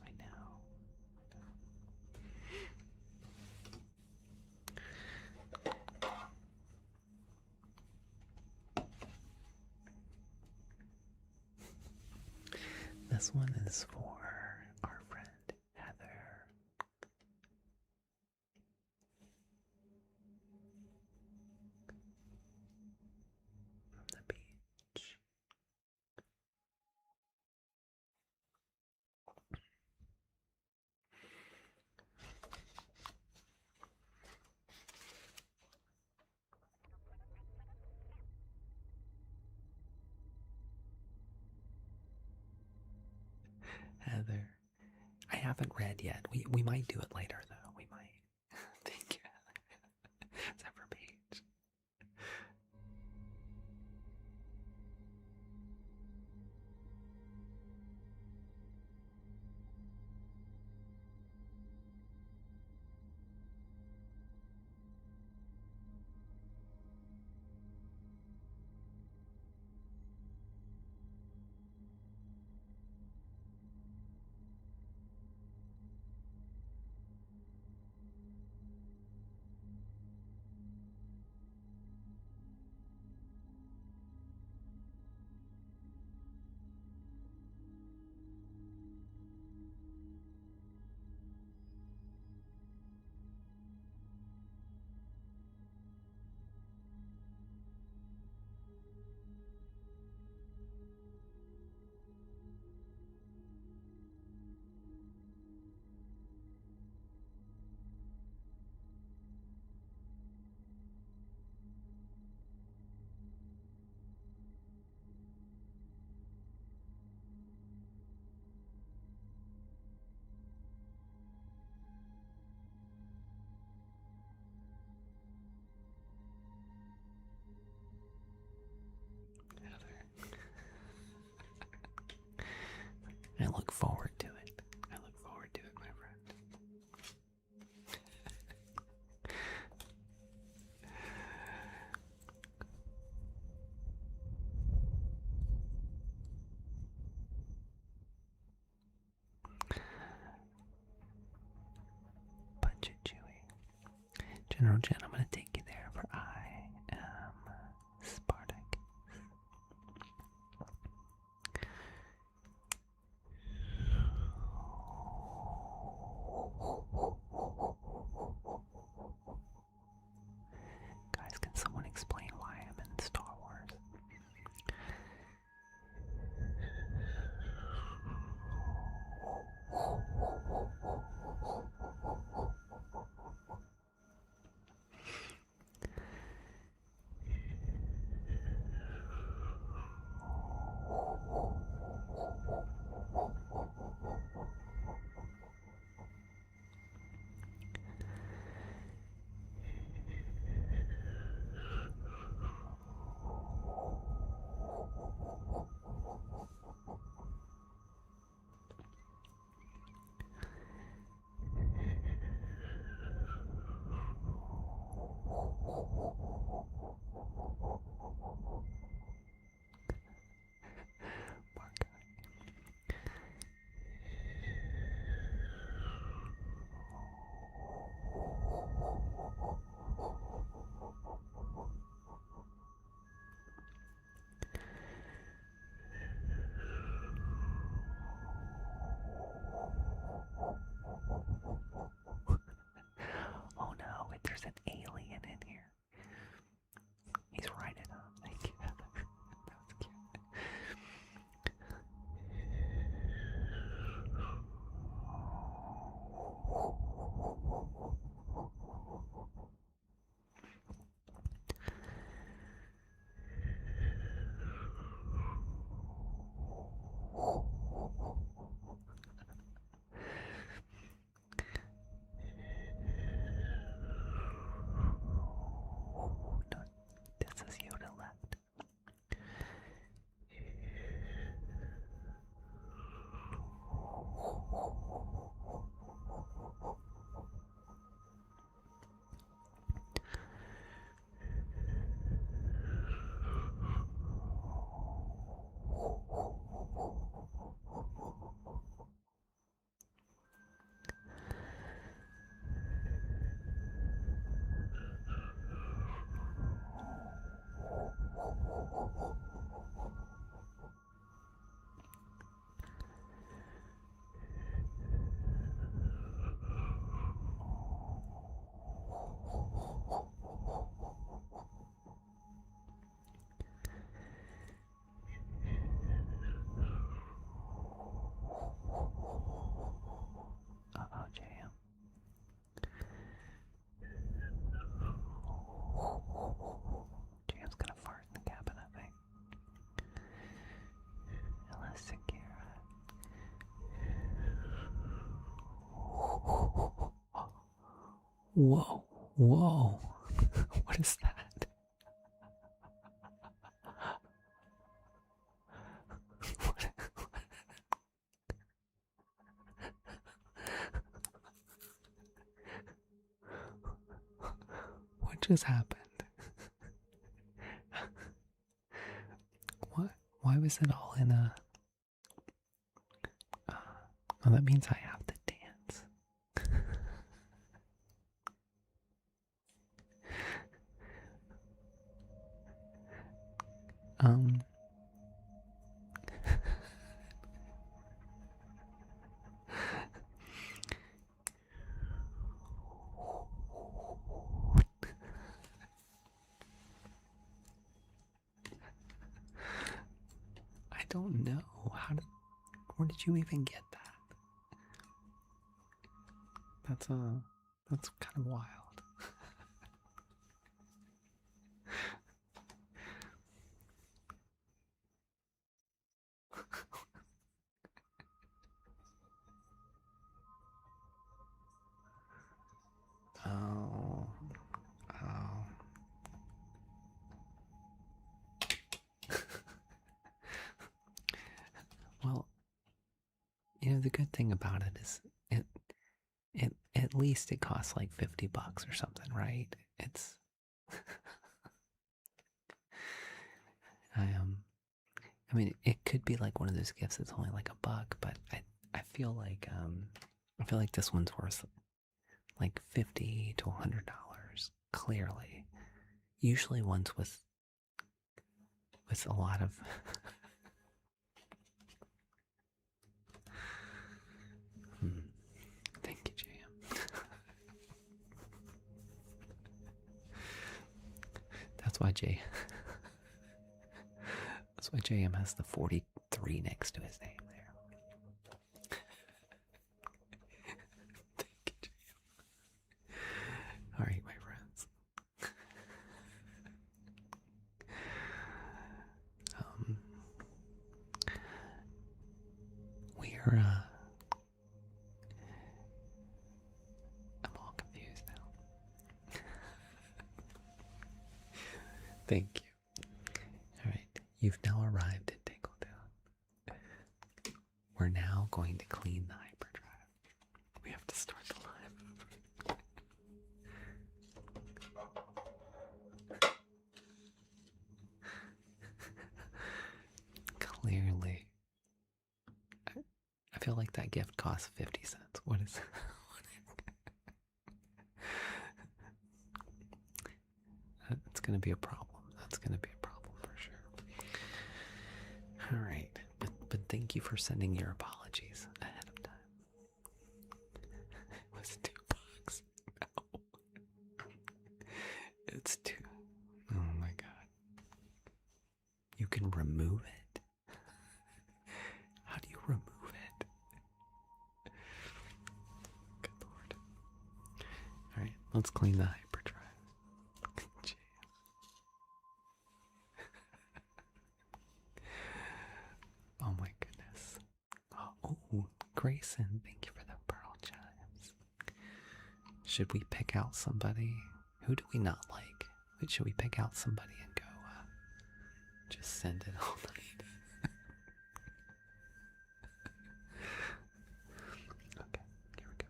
I know. This one is for our friend Heather. From the beach. Heather. I haven't read yet. We might do it later though. We might. Thank you. Separate page. I look forward to it. I look forward to it, my friend. Budget Chewy. General Jen, I'm going to take you there for I am Spartacus. Guys, can someone explain why I'm in Star Wars? Whoa, whoa. What is that? What just happened? What? Why was it all in a... Oh, that means I have to dance. Um... I don't know. Where did you even get that? That's kind of wild. Oh. Oh. Well, the good thing about it is it at least it costs like $50 or something, right? It's I mean, it could be like one of those gifts that's only like $1, but I feel like this one's worth like $50 to $100 clearly. Usually ones with a lot of Thank you, JM. That's why JM has the 43 next to his name there. Thank you, JM. All right, my friends. We're I'm all confused now. Thank you. All right, you've now arrived at Tingletown. We're now going to clean the hyperdrive. We have to start the live. Clearly, I feel like that gift costs 50 cents. What is That's going to be a problem. That's going to be a problem for sure. All right. But thank you for sending your apologies ahead of time. It was $2. No. It's $2. Oh my God. You can remove it? How do you remove it? Good Lord. All right. Let's clean the hyperdrive. Oh my goodness. Oh, Grayson, thank you for the pearl chimes. Should we pick out somebody? Who do we not like? Should we pick out somebody and go just send it all night? Okay, here we go.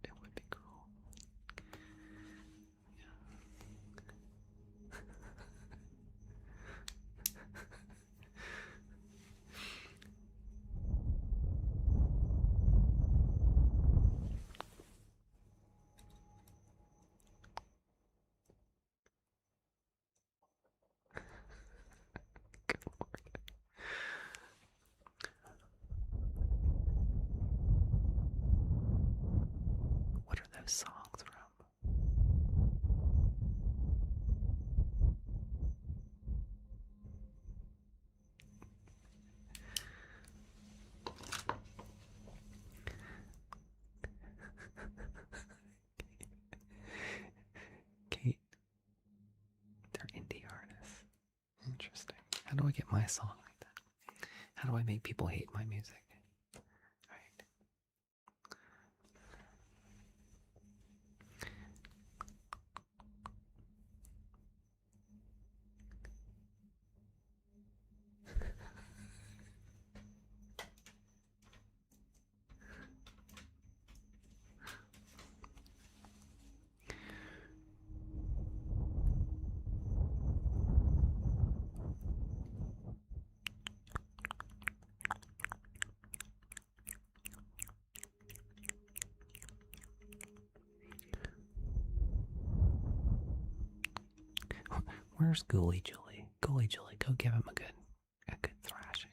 It would be cool. Yeah. do I get my song like that? How do I make people hate my music? Right. Where's Ghoulie Julie? Ghoulie Julie, go give him a good thrashing.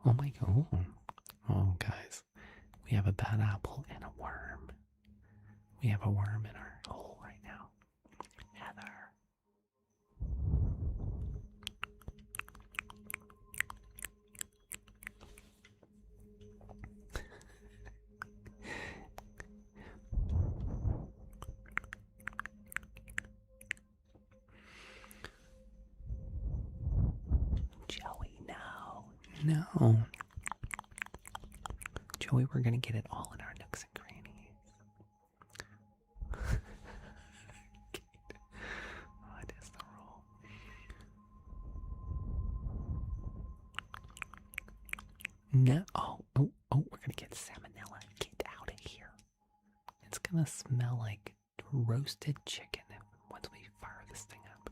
Oh my god. Oh, guys. We have a bad apple and a worm. We have a worm in our hole right now. Heather. Joey, no. No. Joey, we're going to get it all in our nooks and crannies. What is the rule? No. Oh, we're going to get salmonella. Get out of here. It's going to smell like roasted chicken once we fire this thing up.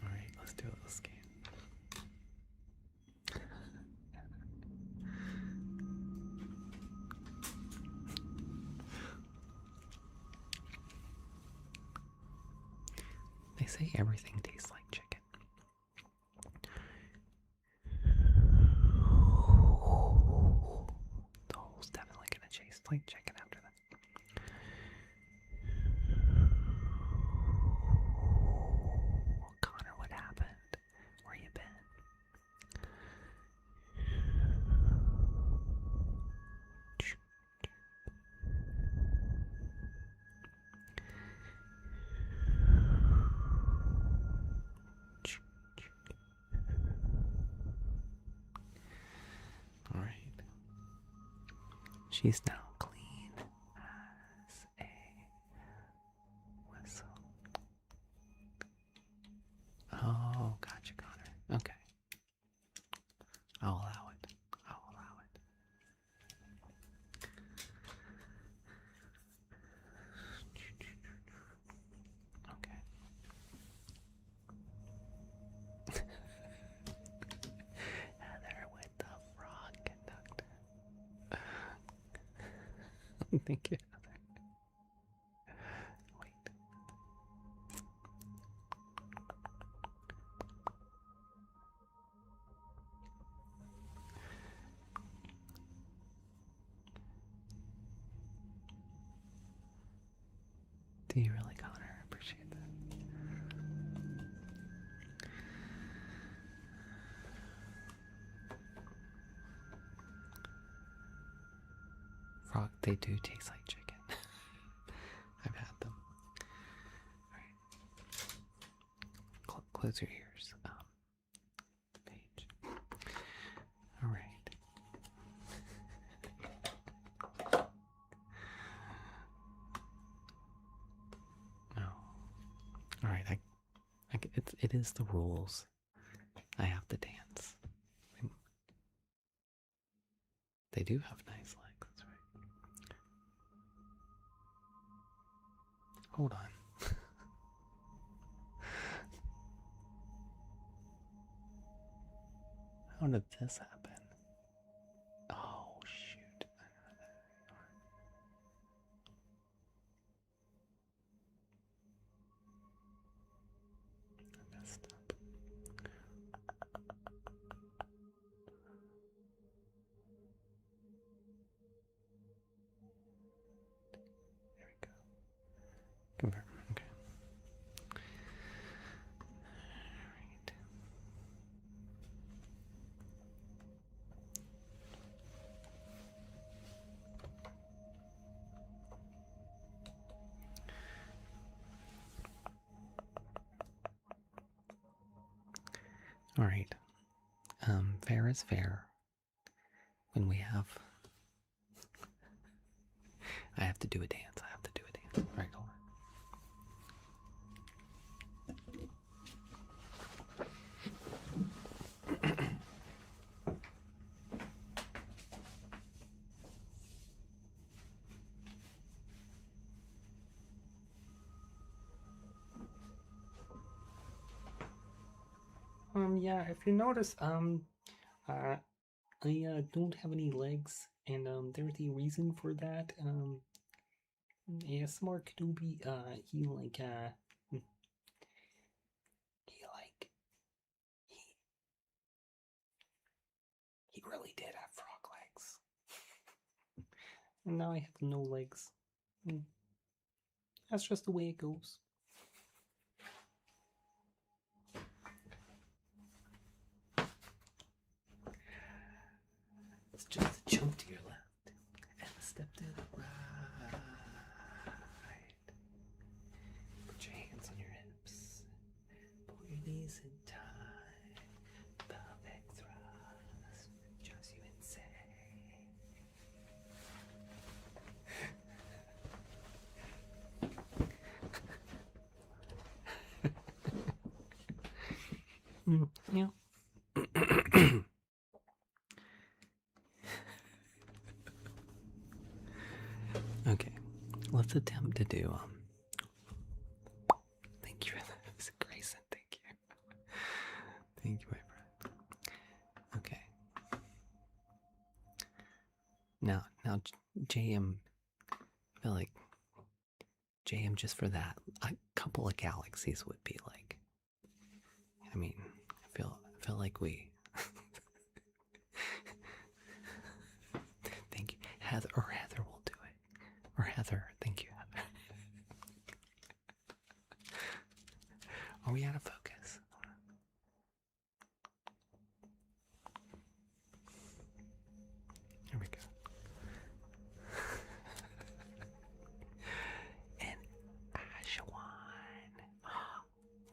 All right, let's do it this game. They say everything tastes like chicken. The hole's definitely gonna taste like chicken after that. Connor, what happened? Where you been? All right. She's now clean as a whistle. Oh, gotcha, Connor. Okay. I'll allow it. Okay. Heather with the frog conductor. Thank you, Heather. Wait. Do you really, Connor? I appreciate that. Frog, they do taste like chicken. I've had them. Alright. Close your ears. Page. Alright. No. Alright, it is the rules. I have to dance. They do have nice legs, that's right. Hold on. How did this happen? Oh, shoot. I messed up. Confirm. Okay. All right. Fair is fair. When we have, I have to do a dance. I have to do a dance. All right, hold on. Yeah, if you notice, I don't have any legs, and there's a reason for that. ASMR Kenobi, he like, he like, he really did have frog legs, and now I have no legs. That's just the way it goes. It's just a jump to your left and a step to the right. Put your hands on your hips. Pull your knees in tight. Pelvic thrust. Just you insane. Yeah. Okay, let's attempt to do thank you, Grayson. Thank you. Thank you, my friend. Okay. Now, JM, I feel like JM just for that, a couple of galaxies would be like. I mean, I feel like we. Thank you, Heather will do it, or Heather. Thank you, Heather. Are we out of focus? Here we go. And Ashwan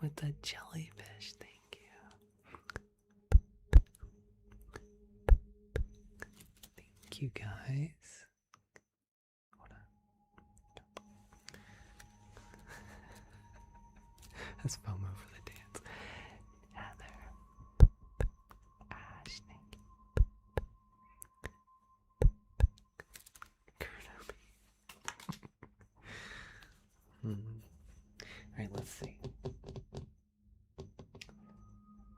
with the jellyfish. Thank you. Thank you, guys. Hold on. That's FOMO for the dance. Heather. Ash, thank you. Alright, let's see.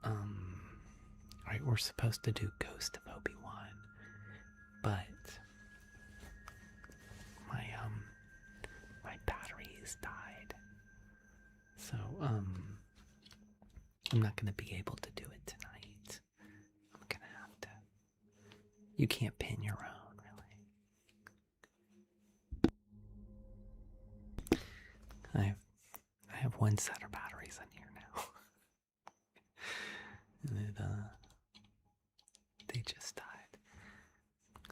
Alright, we're supposed to do Ghost of Obi-Wan, but my batteries died. So, I'm not gonna be able to do it tonight. I'm gonna have to. You can't pin your own, really. I have one set of batteries in here now. And they just died.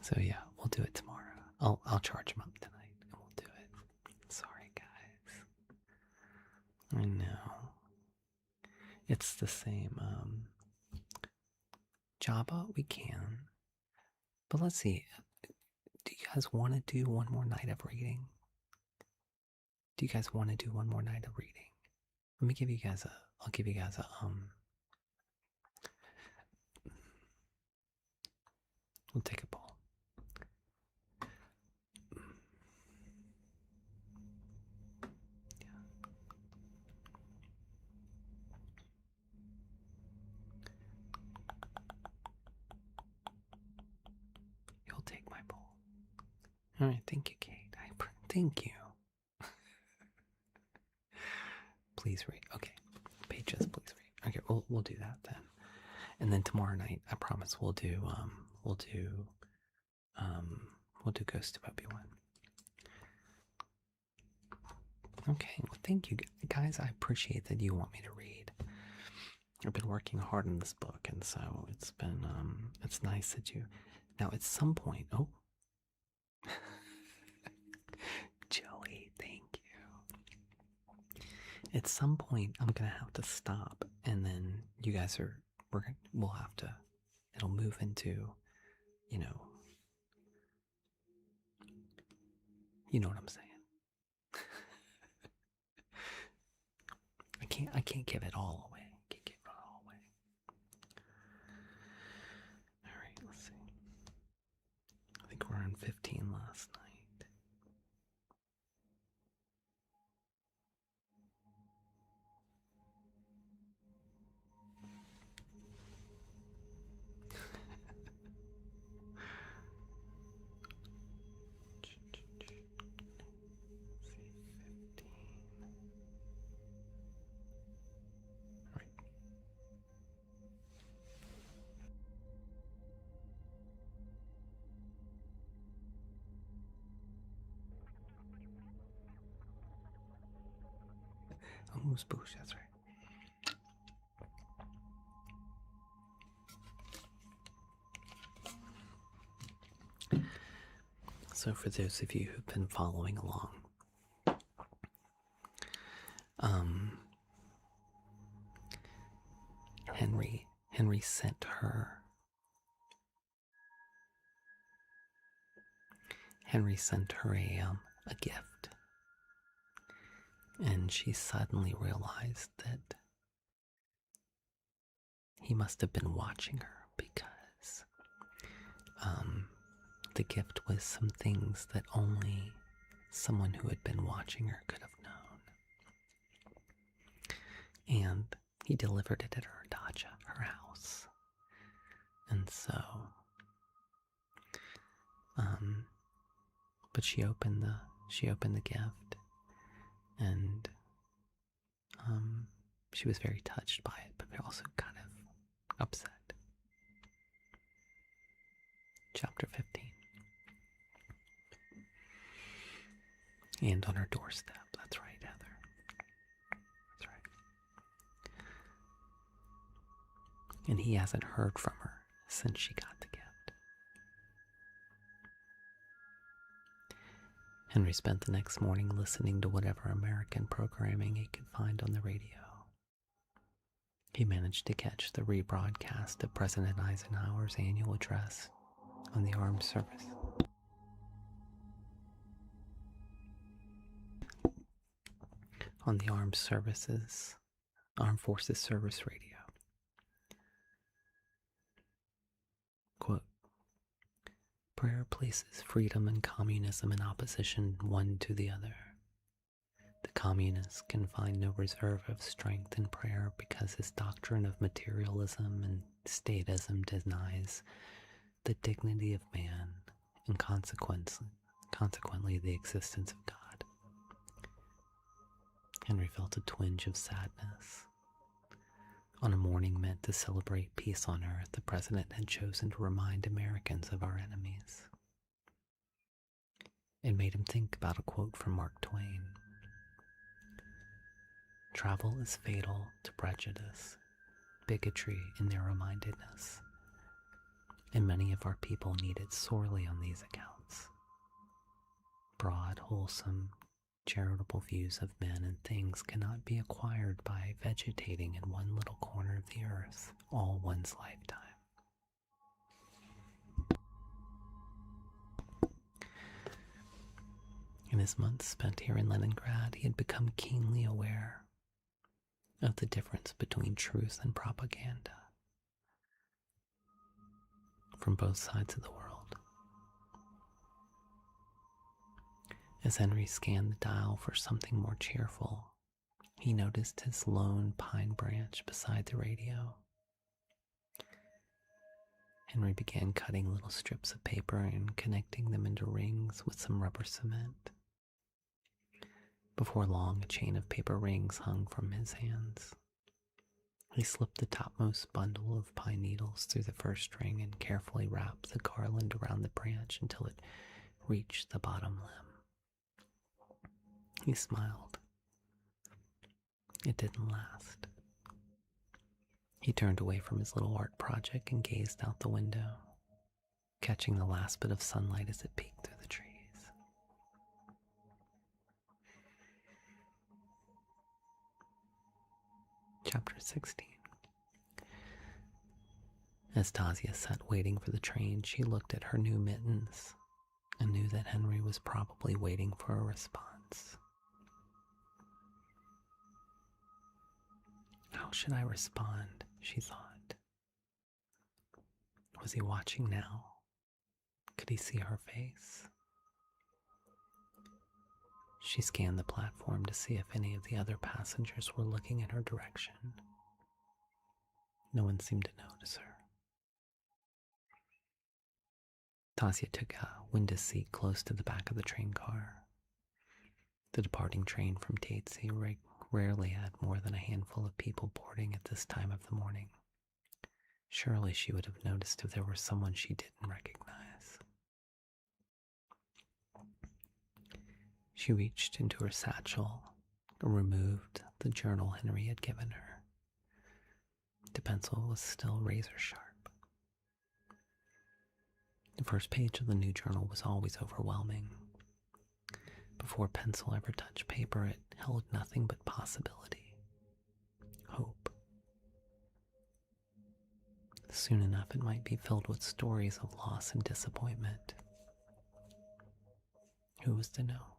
So yeah, we'll do it tomorrow. I'll charge them up tonight and we'll do it. Sorry, guys. I know. It's the same. Jabba, we can. But let's see. Do you guys want to do one more night of reading? Do you guys want to do one more night of reading? Let me give you guys I'll give you guys a, we'll take a poll. You'll take my poll. All right, thank you, Kate. Thank you. Please read. Okay, pages, please read. Okay, we'll do that then. And then tomorrow night, I promise we'll do Ghost of Obi-Wan. Okay, well, thank you, guys. I appreciate that you want me to read. I've been working hard on this book, and so it's been, it's nice that you. Now, at some point, oh, Joey, thank you. At some point, I'm gonna have to stop, and then you guys we'll have to. It'll move into, you know, you know what I'm saying. I can't give it all away. I can't give it all away. All right, let's see. I think we're on 15 last night. Oh, spoosh, that's right. So for those of you who've been following along, Henry sent her a gift, and she suddenly realized that he must have been watching her, because the gift was some things that only someone who had been watching her could have known. And he delivered it at her dacha, her house. And so, but she opened the gift, and she was very touched by it, but also kind of upset. Chapter 15. And on her doorstep. That's right, Heather. That's right. And he hasn't heard from her since she got the gift. Henry spent the next morning listening to whatever American programming he could find on the radio. He managed to catch the rebroadcast of President Eisenhower's annual address on the armed service. On the Armed Forces Service Radio. Quote, prayer places freedom and communism in opposition one to the other. The communist can find no reserve of strength in prayer because his doctrine of materialism and statism denies the dignity of man and consequently the existence of God. Henry felt a twinge of sadness. On a morning meant to celebrate peace on earth, the president had chosen to remind Americans of our enemies. It made him think about a quote from Mark Twain. Travel is fatal to prejudice, bigotry, and narrow-mindedness, and many of our people need it sorely on these accounts. Broad, wholesome, charitable views of men and things cannot be acquired by vegetating in one little corner of the earth all one's lifetime. In his months spent here in Leningrad, he had become keenly aware of the difference between truth and propaganda from both sides of the world. As Henry scanned the dial for something more cheerful, he noticed his lone pine branch beside the radio. Henry began cutting little strips of paper and connecting them into rings with some rubber cement. Before long, a chain of paper rings hung from his hands. He slipped the topmost bundle of pine needles through the first ring and carefully wrapped the garland around the branch until it reached the bottom limb. He smiled. It didn't last. He turned away from his little art project and gazed out the window, catching the last bit of sunlight as it peeked through the trees. Chapter 16. As Tasia sat waiting for the train, she looked at her new mittens and knew that Henry was probably waiting for a response. How should I respond, she thought. Was he watching now? Could he see her face? She scanned the platform to see if any of the other passengers were looking in her direction. No one seemed to notice her. Tasia took a window seat close to the back of the train car. The departing train from Tatesy rarely had more than a handful of people boarding at this time of the morning. Surely she would have noticed if there were someone she didn't recognize. She reached into her satchel and removed the journal Henry had given her. The pencil was still razor sharp. The first page of the new journal was always overwhelming. Before pencil ever touched paper, it held nothing but possibility, hope. Soon enough, it might be filled with stories of loss and disappointment. Who was to know?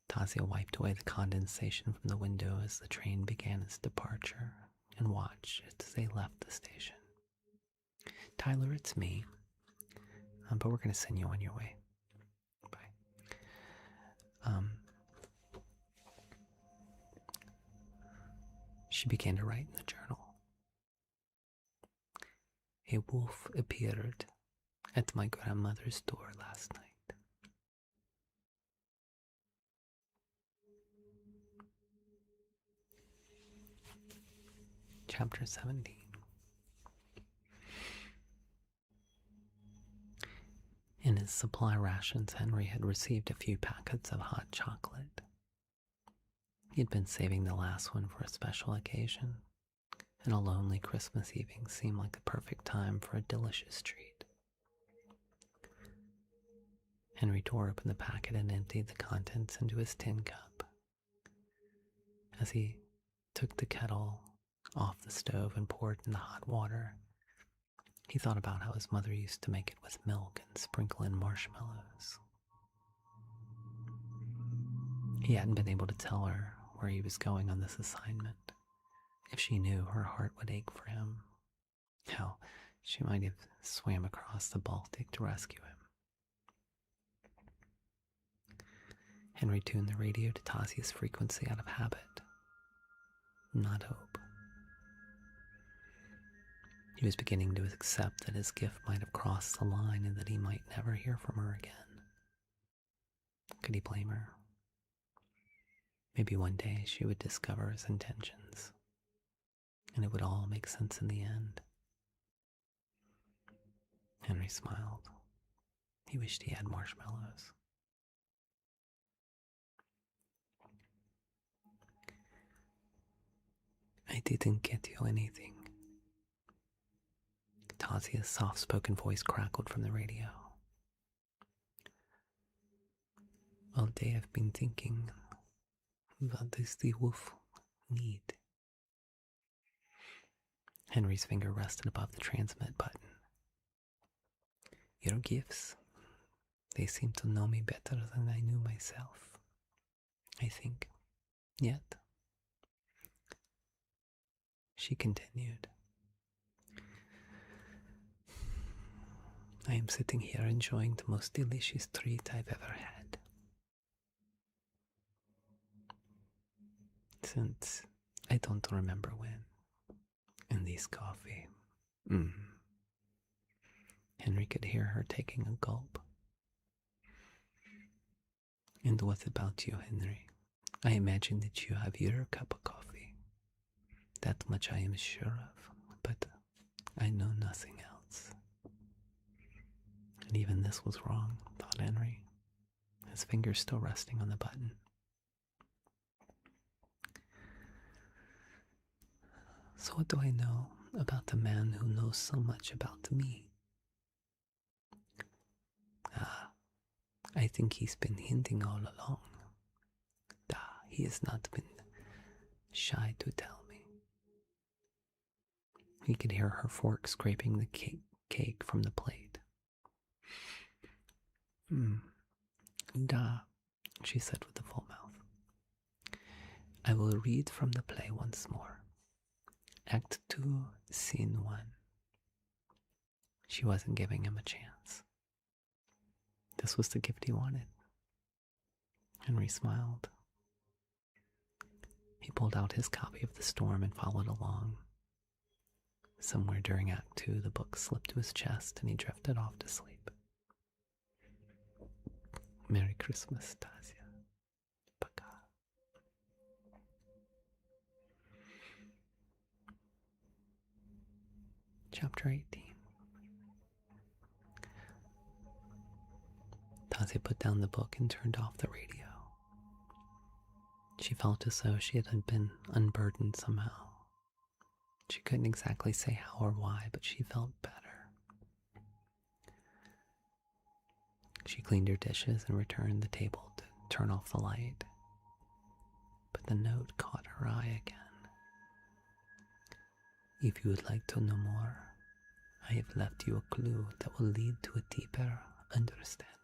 Tasia wiped away the condensation from the window as the train began its departure and watched as they left the station. Tyler, it's me. But we're going to send you on your way. Bye. She began to write in the journal. A wolf appeared at my grandmother's door last night. Chapter 17. In his supply rations, Henry had received a few packets of hot chocolate. He had been saving the last one for a special occasion, and a lonely Christmas evening seemed like the perfect time for a delicious treat. Henry tore open the packet and emptied the contents into his tin cup. As he took the kettle off the stove and poured in the hot water, he thought about how his mother used to make it with milk and sprinkle in marshmallows. He hadn't been able to tell her where he was going on this assignment. If she knew, her heart would ache for him. Hell, she might have swam across the Baltic to rescue him. Henry tuned the radio to Tasia's frequency out of habit, not hope. He was beginning to accept that his gift might have crossed the line and that he might never hear from her again. Could he blame her? Maybe one day she would discover his intentions, and it would all make sense in the end. Henry smiled. He wished he had marshmallows. I didn't get you anything. Tasia's soft-spoken voice crackled from the radio. All day I've been thinking, what does the wolf need? Henry's finger rested above the transmit button. Your gifts, they seem to know me better than I knew myself, I think. Yet, she continued, I am sitting here enjoying the most delicious treat I've ever had. Since I don't remember when. And this coffee. Henry could hear her taking a gulp. And what about you, Henry? I imagine that you have your cup of coffee. That much I am sure of, but I know nothing else. And even this was wrong, thought Henry, his fingers still resting on the button. So what do I know about the man who knows so much about me? Ah, I think he's been hinting all along. He has not been shy to tell me. He could hear her fork scraping the cake from the plate. Da, she said with a full mouth. I will read from the play once more. Act 2, Scene 1. She wasn't giving him a chance. This was the gift he wanted. Henry smiled. He pulled out his copy of The Storm and followed along. Somewhere during Act 2, the book slipped to his chest and he drifted off to sleep. Merry Christmas, Tasia. Пока. Chapter 18. Tasia put down the book and turned off the radio. She felt as though she had been unburdened somehow. She couldn't exactly say how or why, but she felt better. She cleaned her dishes and returned the table to turn off the light. But the note caught her eye again. If you would like to know more, I have left you a clue that will lead to a deeper understanding.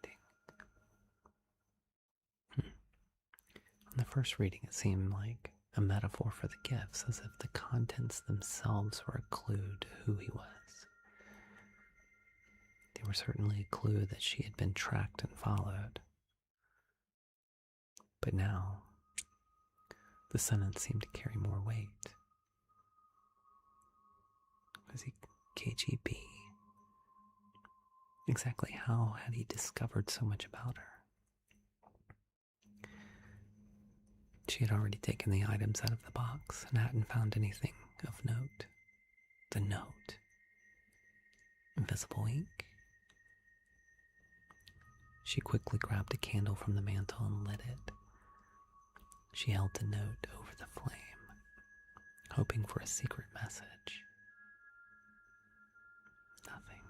On the first reading, it seemed like a metaphor for the gifts, as if the contents themselves were a clue to who he was. They were certainly a clue that she had been tracked and followed. But now, the sentence seemed to carry more weight. Was he KGB? Exactly how had he discovered so much about her? She had already taken the items out of the box and hadn't found anything of note. The note. Invisible ink? She quickly grabbed a candle from the mantel and lit it. She held the note over the flame, hoping for a secret message. Nothing.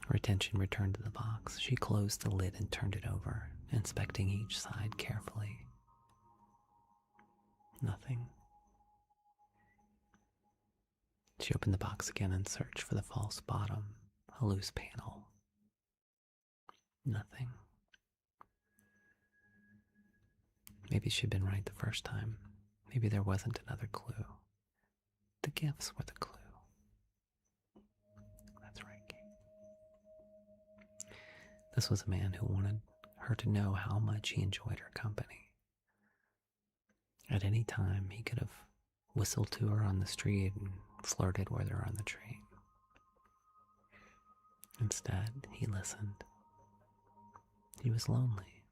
Her attention returned to the box. She closed the lid and turned it over, inspecting each side carefully. Nothing. She opened the box again and searched for the false bottom, a loose panel. Nothing. Maybe she'd been right the first time. Maybe there wasn't another clue. The gifts were the clue. That's right, Kate. This was a man who wanted her to know how much he enjoyed her company. At any time, he could have whistled to her on the street and flirted with her on the train. Instead, he listened. He was lonely.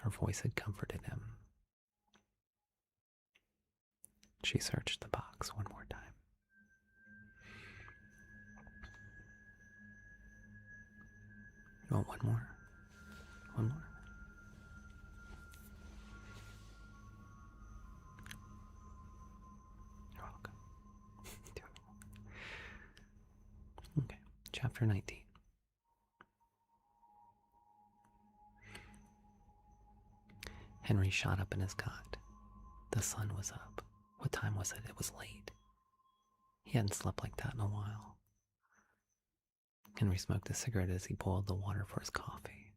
Her voice had comforted him. She searched the box one more time. You want one more? One more? You're welcome. Okay, chapter 19. Henry shot up in his cot. The sun was up. What time was it? It was late. He hadn't slept like that in a while. Henry smoked a cigarette as he boiled the water for his coffee.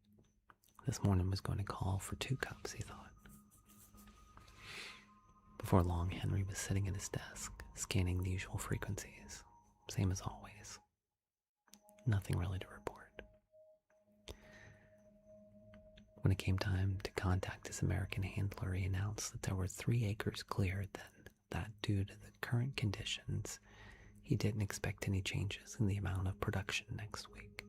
This morning was going to call for 2 cups, he thought. Before long, Henry was sitting at his desk, scanning the usual frequencies. Same as always. Nothing really to report. When it came time to contact his American handler, he announced that there were 3 acres cleared, that due to the current conditions, he didn't expect any changes in the amount of production next week.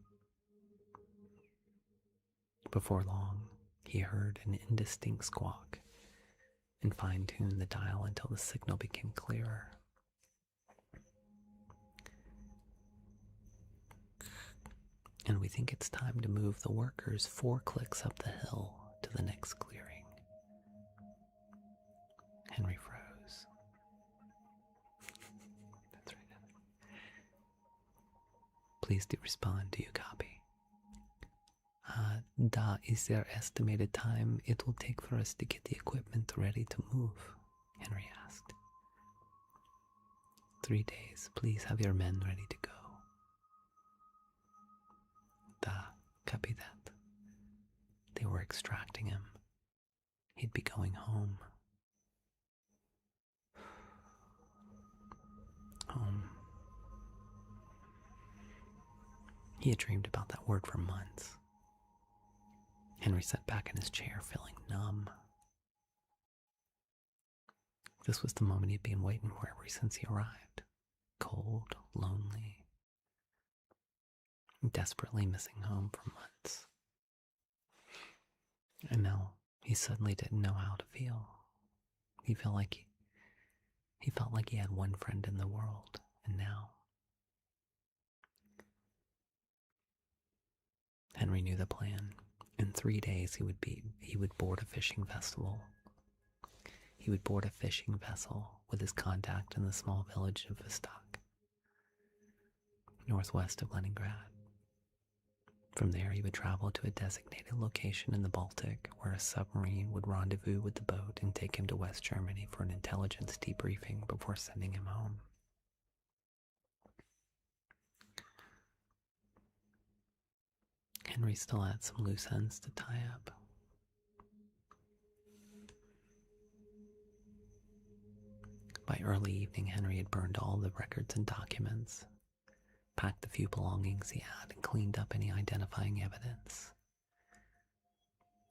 Before long, he heard an indistinct squawk and fine-tuned the dial until the signal became clearer. And we think it's time to move the workers 4 clicks up the hill to the next clearing. Please do respond. Do you copy? Da is there estimated time it will take for us to get the equipment ready to move? Henry asked. 3 days. Please have your men ready to go. Da, copy that. They were extracting him. He'd be going home. Home. He had dreamed about that word for months. Henry sat back in his chair, feeling numb. This was the moment he'd been waiting for ever since he arrived. Cold, lonely, desperately missing home for months. And now he suddenly didn't know how to feel. He felt like he had one friend in the world, and now Henry knew the plan. In 3 days he would board a fishing vessel. He would board a fishing vessel with his contact in the small village of Vostok, northwest of Leningrad. From there he would travel to a designated location in the Baltic where a submarine would rendezvous with the boat and take him to West Germany for an intelligence debriefing before sending him home. Henry still had some loose ends to tie up. By early evening, Henry had burned all the records and documents, packed the few belongings he had, and cleaned up any identifying evidence.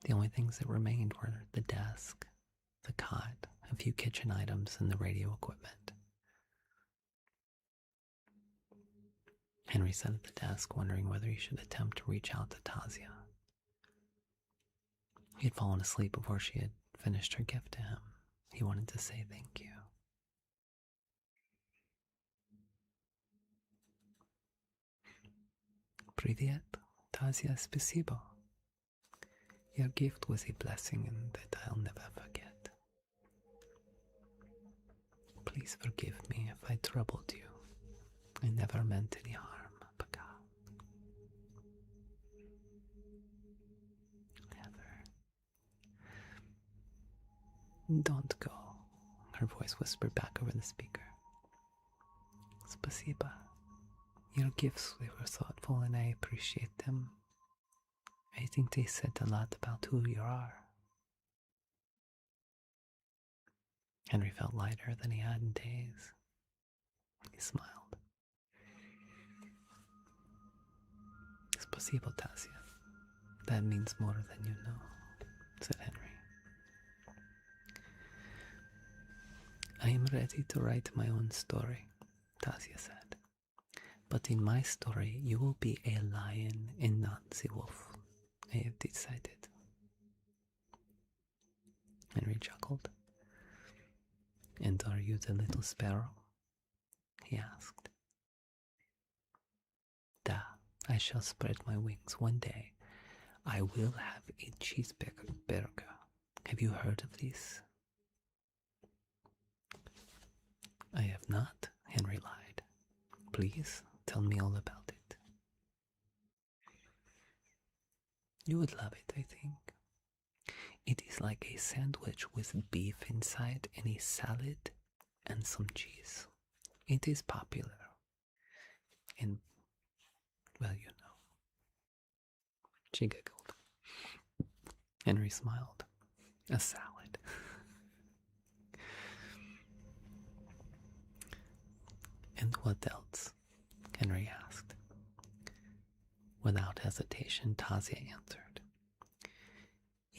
The only things that remained were the desk, the cot, a few kitchen items, and the radio equipment. Henry sat at the desk, wondering whether he should attempt to reach out to Tasia. He had fallen asleep before she had finished her gift to him. He wanted to say thank you. Привет, Tasia, спасибо. Your gift was a blessing that I'll never forget. Please forgive me if I troubled you. I never meant any harm, Paka. Never. Don't go, her voice whispered back over the speaker. Spasiba. Your gifts, they were thoughtful and I appreciate them. I think they said a lot about who you are. Henry felt lighter than he had in days. He smiled. Spasibo, Tasia. That means more than you know, said Henry. I am ready to write my own story, Tasia said. But in my story, you will be a lion and not the wolf. I have decided. Henry chuckled. And are you the little sparrow? He asked. Da, I shall spread my wings one day. I will have a cheeseburger. Have you heard of this? I have not, Henry lied. Please tell me all about it. You would love it, I think. It is like a sandwich with beef inside and a salad and some cheese. It is popular. And, well, you know. She giggled. Henry smiled. A salad. And what else? Henry asked. Without hesitation, Tasia answered.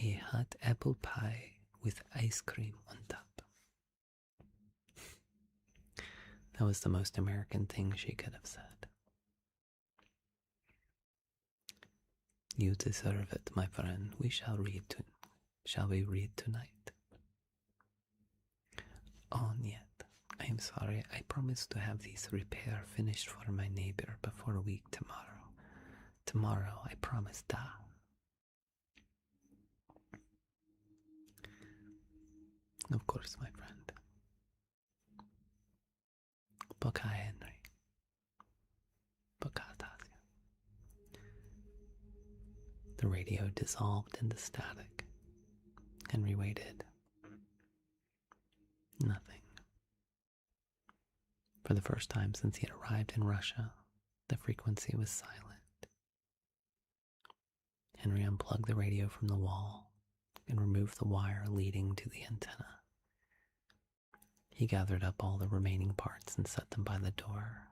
A hot apple pie with ice cream on top. That was the most American thing she could have said. You deserve it, my friend. Shall we read tonight? Oh, yet. I am sorry. I promised to have this repair finished for my neighbor before a week tomorrow. Tomorrow, I promise, da. Of course, my friend. Poka Henry. Poka Tasia. The radio dissolved into static. Henry waited. Nothing. For the first time since he had arrived in Russia, the frequency was silent. Henry unplugged the radio from the wall and removed the wire leading to the antenna. He gathered up all the remaining parts and set them by the door.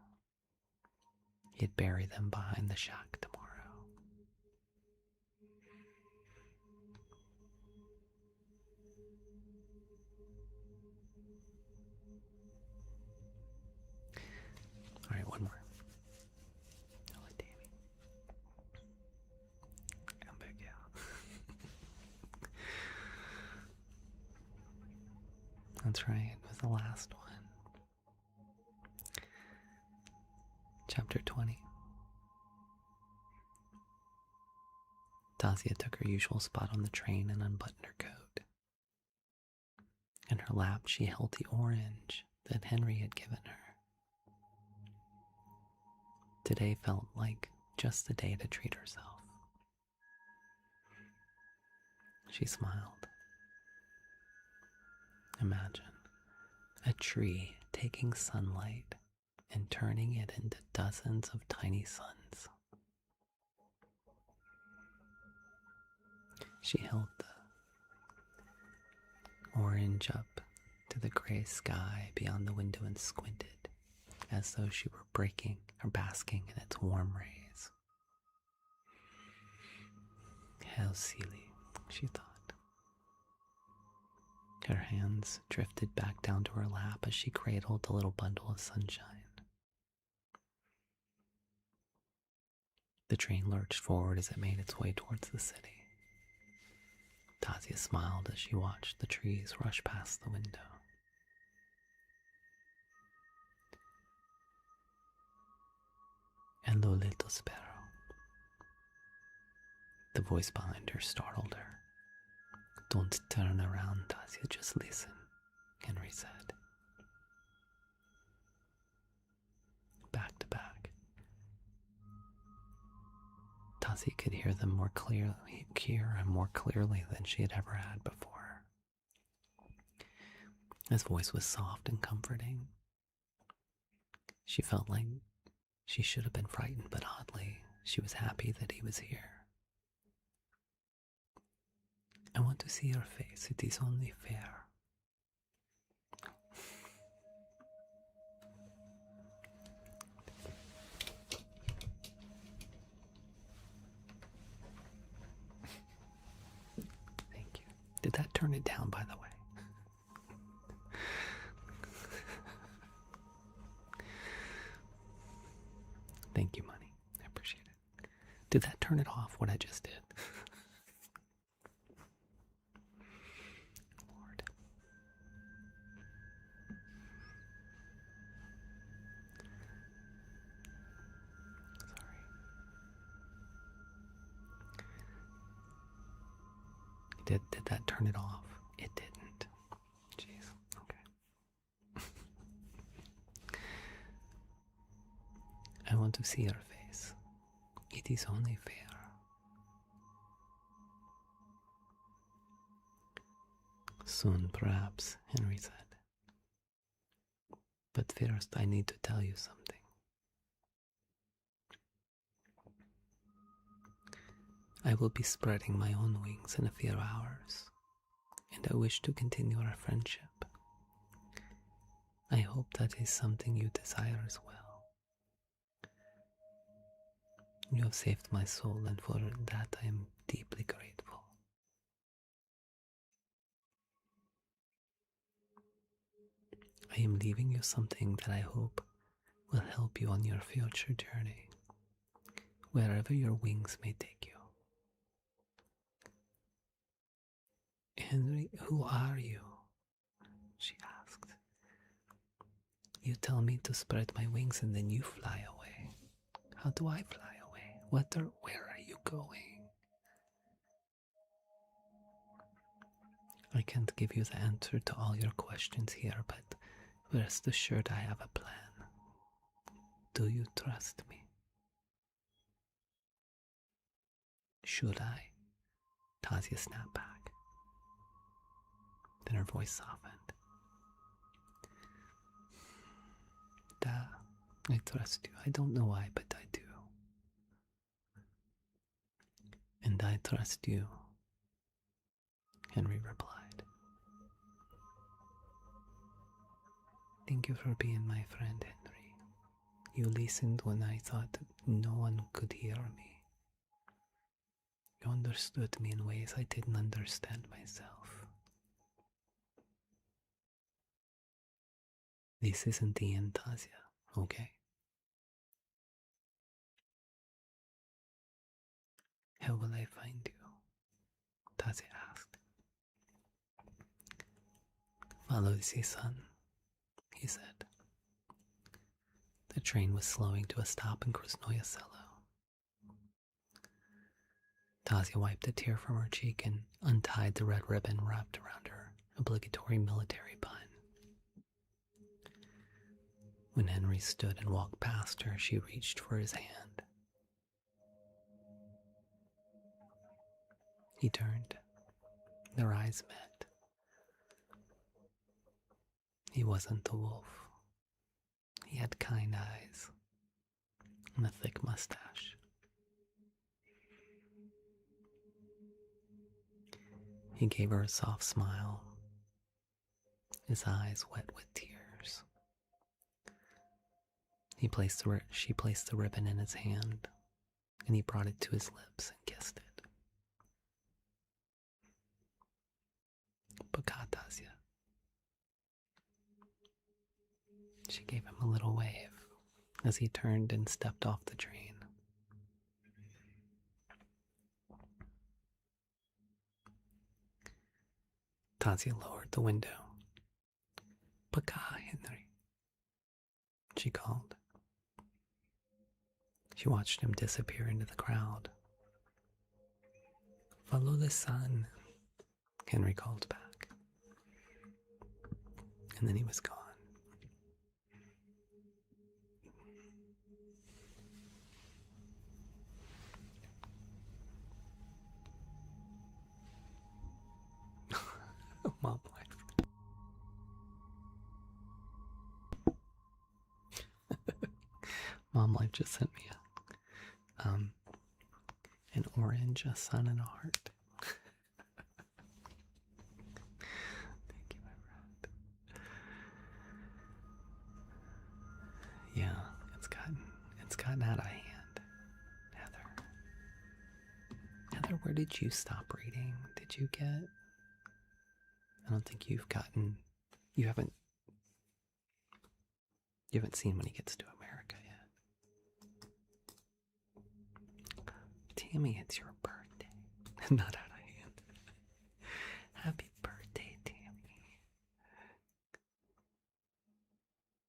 He'd bury them behind the shack tomorrow. All right, one more. Oh, Davey. Come back out. That's right, it was the last one. Chapter 20. Tasia took her usual spot on the train and unbuttoned her coat. In her lap, she held the orange that Henry had given her. Today felt like just the day to treat herself. She smiled. Imagine a tree taking sunlight and turning it into dozens of tiny suns. She held the orange up to the gray sky beyond the window and squinted, as though she were breaking or basking in its warm rays. How silly, she thought. Her hands drifted back down to her lap as she cradled the little bundle of sunshine. The train lurched forward as it made its way towards the city. Tasia smiled as she watched the trees rush past the window. Hello, little sparrow. The voice behind her startled her. Don't turn around, Tasia, just listen, Henry said. Back to back. Tasia could hear them more clearly than she had ever had before. His voice was soft and comforting. She felt like she should have been frightened, but oddly, she was happy that he was here. I want to see your face. It is only fair. Thank you. Did that turn it down, by the way? Thank you, money. I appreciate it. Did that turn it off, what I just did? Lord. Sorry. Did that turn it off? It didn't. Jeez. Okay. I want to see your face. It is only fair. Soon, perhaps, Henry said. But first, I need to tell you something. I will be spreading my own wings in a few hours, and I wish to continue our friendship. I hope that is something you desire as well. You have saved my soul, and for that I am deeply grateful. I am leaving you something that I hope will help you on your future journey, wherever your wings may take you. Henry, who are you? She asked. You tell me to spread my wings and then you fly away. How do I fly away? Where are you going? I can't give you the answer to all your questions here, but rest assured I have a plan. Do you trust me? Should I? Tasia snapped back. Then her voice softened. Da, I trust you. I don't know why, but I do. And I trust you, Henry replied. Thank you for being my friend, Henry. You listened when I thought no one could hear me. You understood me in ways I didn't understand myself. This isn't the end, Tasia, okay? How will I find you? Tasia asked. Follow the sun, he said. The train was slowing to a stop in Krasnoye Selo. Tasia wiped a tear from her cheek and untied the red ribbon wrapped around her obligatory military bun. When Henry stood and walked past her, she reached for his hand. He turned. Their eyes met. He wasn't the wolf. He had kind eyes and a thick mustache. He gave her a soft smile, his eyes wet with tears. She placed the ribbon in his hand, and he brought it to his lips and kissed it. Пока, Tasia. She gave him a little wave as he turned and stepped off the train. Tasia lowered the window. Пока, Henry, she called. She watched him disappear into the crowd. Follow the sun, Henry called back. And then he was gone. Mom life. Mom life just sent me an orange, a sun, and a heart. Thank you, my friend. Yeah, it's gotten out of hand. Heather, where did you stop reading? Did you get? I don't think you haven't seen when he gets to America yet. Tammy, it's your birthday. Not out of hand. Happy birthday, Tammy.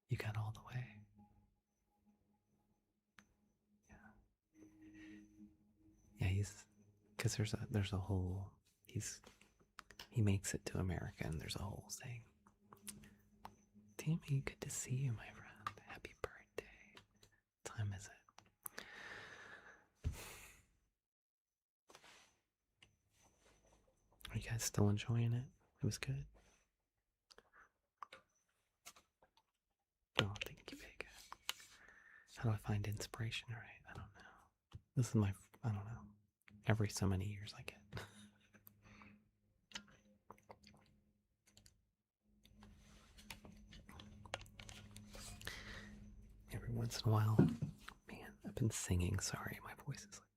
You got all the way. Yeah, because there's a whole, he makes it to America and there's a whole thing. Tammy, good to see you, my friend. Happy birthday. What time is it? Are you guys still enjoying it? It was good. Oh, thank you, Vega. How do I find inspiration? All right, I don't know. This is I don't know. Every so many years I get. Every once in a while. Man, I've been singing. Sorry, my voice is like.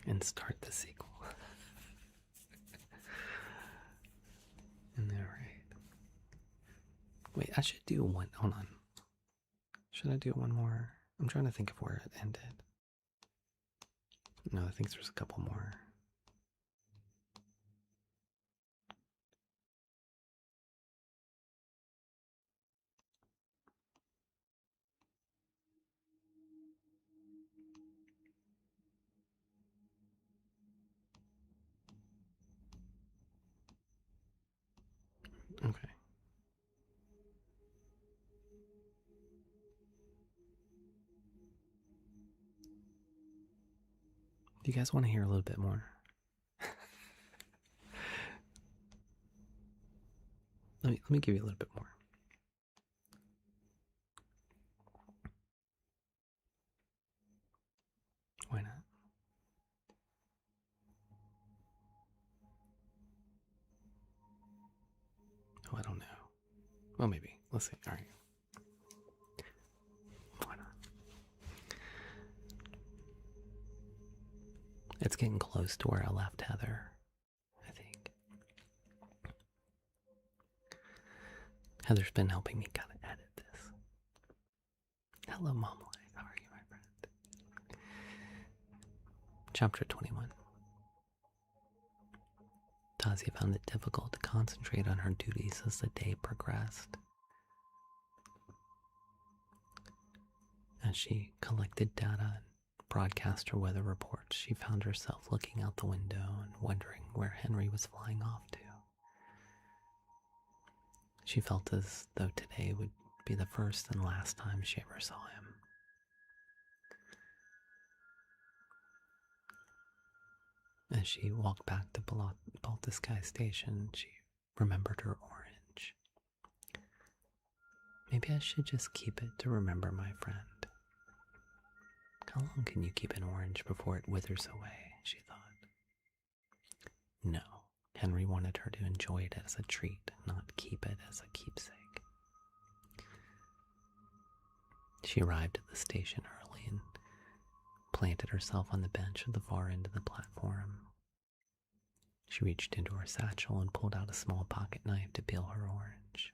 And start the sequel. And all right. Wait, I should do one. Hold on. Should I do one more? I'm trying to think of where it ended. No, I think there's a couple more. Okay. Do you guys want to hear a little bit more? Let me give you a little bit more. Why not? Oh, I don't know. Well, maybe. Let's see. All right. Why not? It's getting close to where I left Heather, I think. Heather's been helping me kind of edit this. Hello, Mom Life. How are you, my friend? Chapter 21. Tasia found it difficult to concentrate on her duties as the day progressed. As she collected data and broadcast her weather reports, she found herself looking out the window and wondering where Henry was flying off to. She felt as though today would be the first and last time she ever saw him. As she walked back to Baltisky Station, she remembered her orange. Maybe I should just keep it to remember my friend. How long can you keep an orange before it withers away, she thought. No, Henry wanted her to enjoy it as a treat, not keep it as a keepsake. She arrived at the station early and planted herself on the bench at the far end of the platform. She reached into her satchel and pulled out a small pocket knife to peel her orange.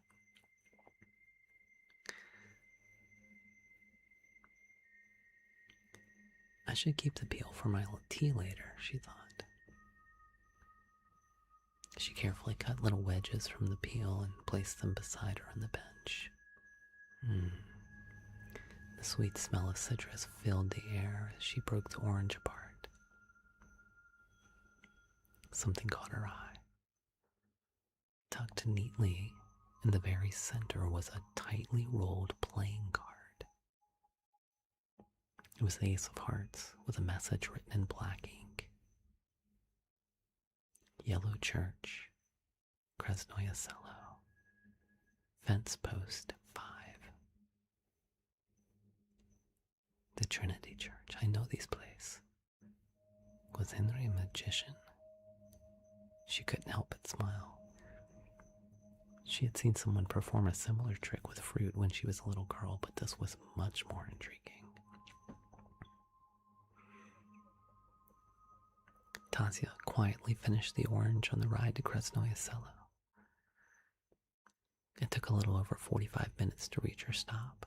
I should keep the peel for my tea later, she thought. She carefully cut little wedges from the peel and placed them beside her on the bench. The sweet smell of citrus filled the air as she broke the orange apart. Something caught her eye. Tucked neatly in the very center was a tightly rolled playing card. It was the Ace of Hearts with a message written in black ink. Yellow Church, Krasnoye Selo, Fence Post 5. The Trinity Church. I know these places. Was Henry a magician? She couldn't help but smile. She had seen someone perform a similar trick with fruit when she was a little girl, but this was much more intriguing. Tasia quietly finished the orange on the ride to Krasnoye Selo. It took a little over 45 minutes to reach her stop.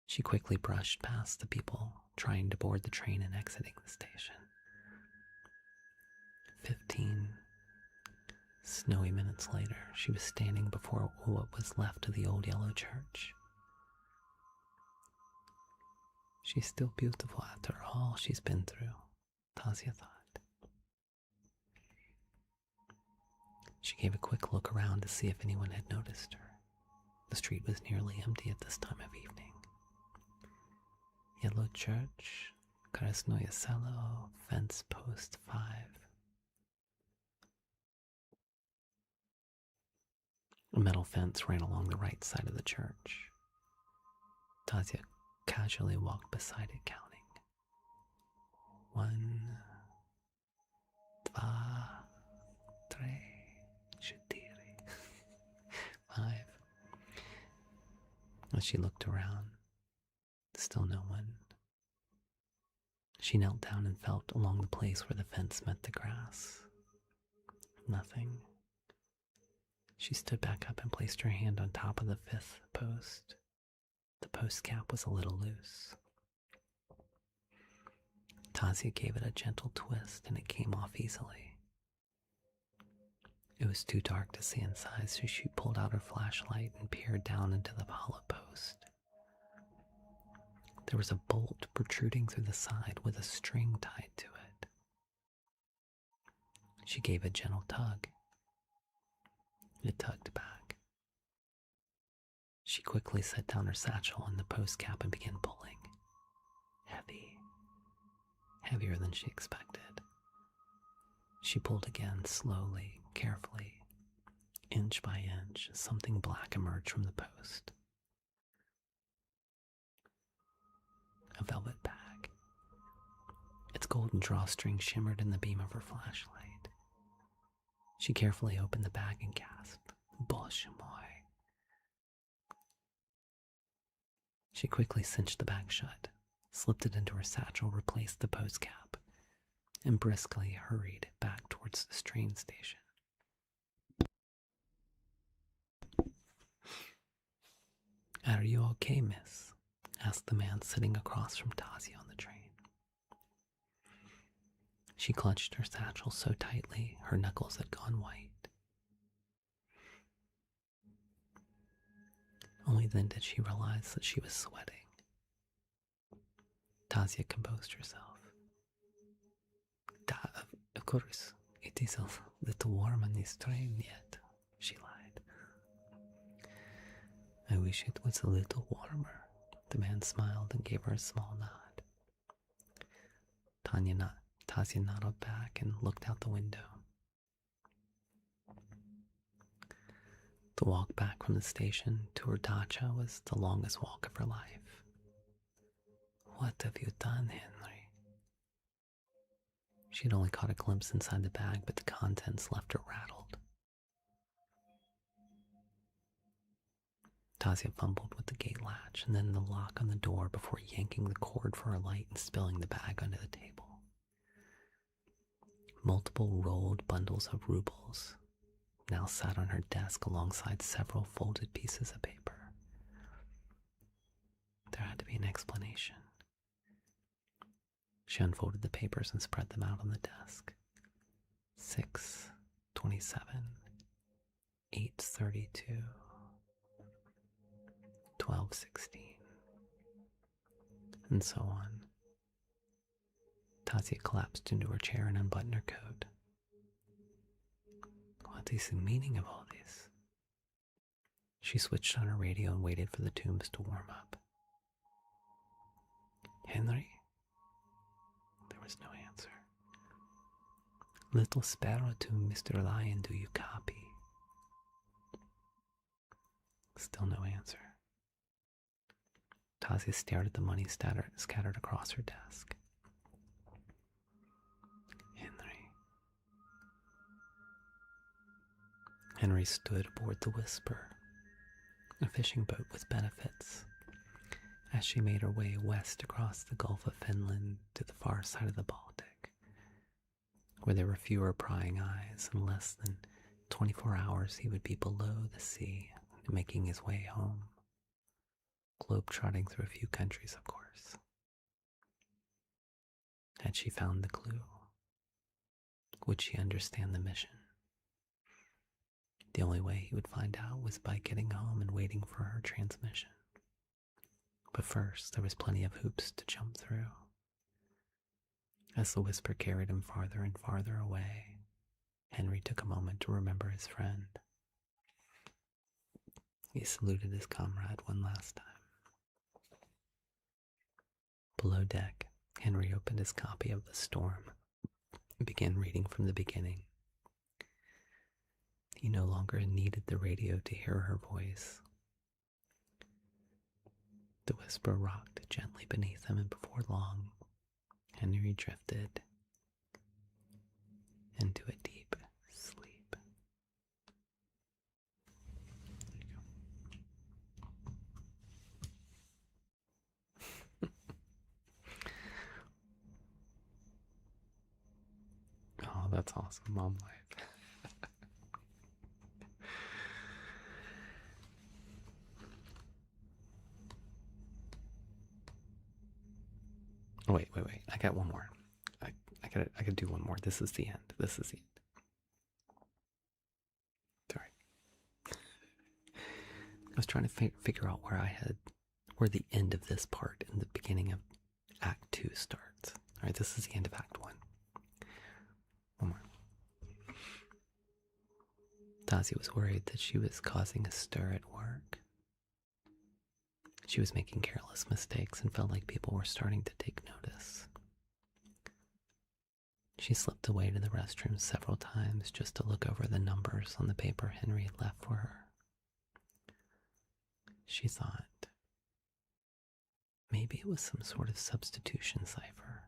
She quickly brushed past the people trying to board the train and exiting the station. 15 snowy minutes later, she was standing before what was left of the old yellow church. She's still beautiful after all she's been through, Tasia thought. She gave a quick look around to see if anyone had noticed her. The street was nearly empty at this time of evening. Yellow Church, Krasnoye Selo, Fence Post 5. A metal fence ran along the right side of the church. Tasia casually walked beside it, counting. 1, 2, 3, 4, 5. As she looked around, still no one. She knelt down and felt along the place where the fence met the grass. Nothing. She stood back up and placed her hand on top of the 5th post. The post cap was a little loose. Tasia gave it a gentle twist and it came off easily. It was too dark to see inside, so she pulled out her flashlight and peered down into the hollow post. There was a bolt protruding through the side with a string tied to it. She gave a gentle tug. It tugged back. She quickly set down her satchel on the post cap and began pulling. Heavy, heavier than she expected. She pulled again, slowly, carefully. Inch by inch, something black emerged from the post. A velvet bag. Its golden drawstring shimmered in the beam of her flashlight. She carefully opened the bag and gasped, "Bosche moi." She quickly cinched the bag shut, slipped it into her satchel, replaced the post cap, and briskly hurried back towards the train station. "Are you okay, miss?" asked the man sitting across from Tasia on the train. She clutched her satchel so tightly her knuckles had gone white. Only then did she realize that she was sweating. Tasia composed herself. Of course, it is a little warm on this train yet," she lied. "I wish it was a little warmer." The man smiled and gave her a small nod. Tasia nodded back and looked out the window. The walk back from the station to her dacha was the longest walk of her life. "What have you done, Henry?" She had only caught a glimpse inside the bag, but the contents left her rattled. Tasia fumbled with the gate latch and then the lock on the door before yanking the cord for her light and spilling the bag onto the table. Multiple rolled bundles of rubles now sat on her desk alongside several folded pieces of paper. There had to be an explanation. She unfolded the papers and spread them out on the desk. 627, 832, 1216, and so on. Tasia collapsed into her chair and unbuttoned her coat. What is the meaning of all this? She switched on her radio and waited for the tunes to warm up. "Henry?" There was no answer. "Little sparrow to Mr. Lion, do you copy?" Still no answer. Tasia stared at the money scattered across her desk. Henry stood aboard the Whisper, a fishing boat with benefits, as she made her way west across the Gulf of Finland to the far side of the Baltic, where there were fewer prying eyes. In less than 24 hours he would be below the sea, making his way home, globe-trotting through a few countries, of course. Had she found the clue? Would she understand the mission? The only way he would find out was by getting home and waiting for her transmission. But first, there was plenty of hoops to jump through. As the Whisper carried him farther and farther away, Henry took a moment to remember his friend. He saluted his comrade one last time. Below deck, Henry opened his copy of The Storm and began reading from the beginning. He no longer needed the radio to hear her voice. The Whisper rocked gently beneath him, and before long, Henry drifted into a deep sleep. There you go. Oh, that's awesome, Mom Life. Oh, wait. I got one more. I gotta do one more. This is the end. Sorry. I was trying to figure out where the end of this part and the beginning of Act 2 starts. All right, this is the end of Act 1. One more. Tasia was worried that she was causing a stir at work. She was making careless mistakes and felt like people were starting to take notice. She slipped away to the restroom several times just to look over the numbers on the paper Henry had left for her. She thought maybe it was some sort of substitution cipher.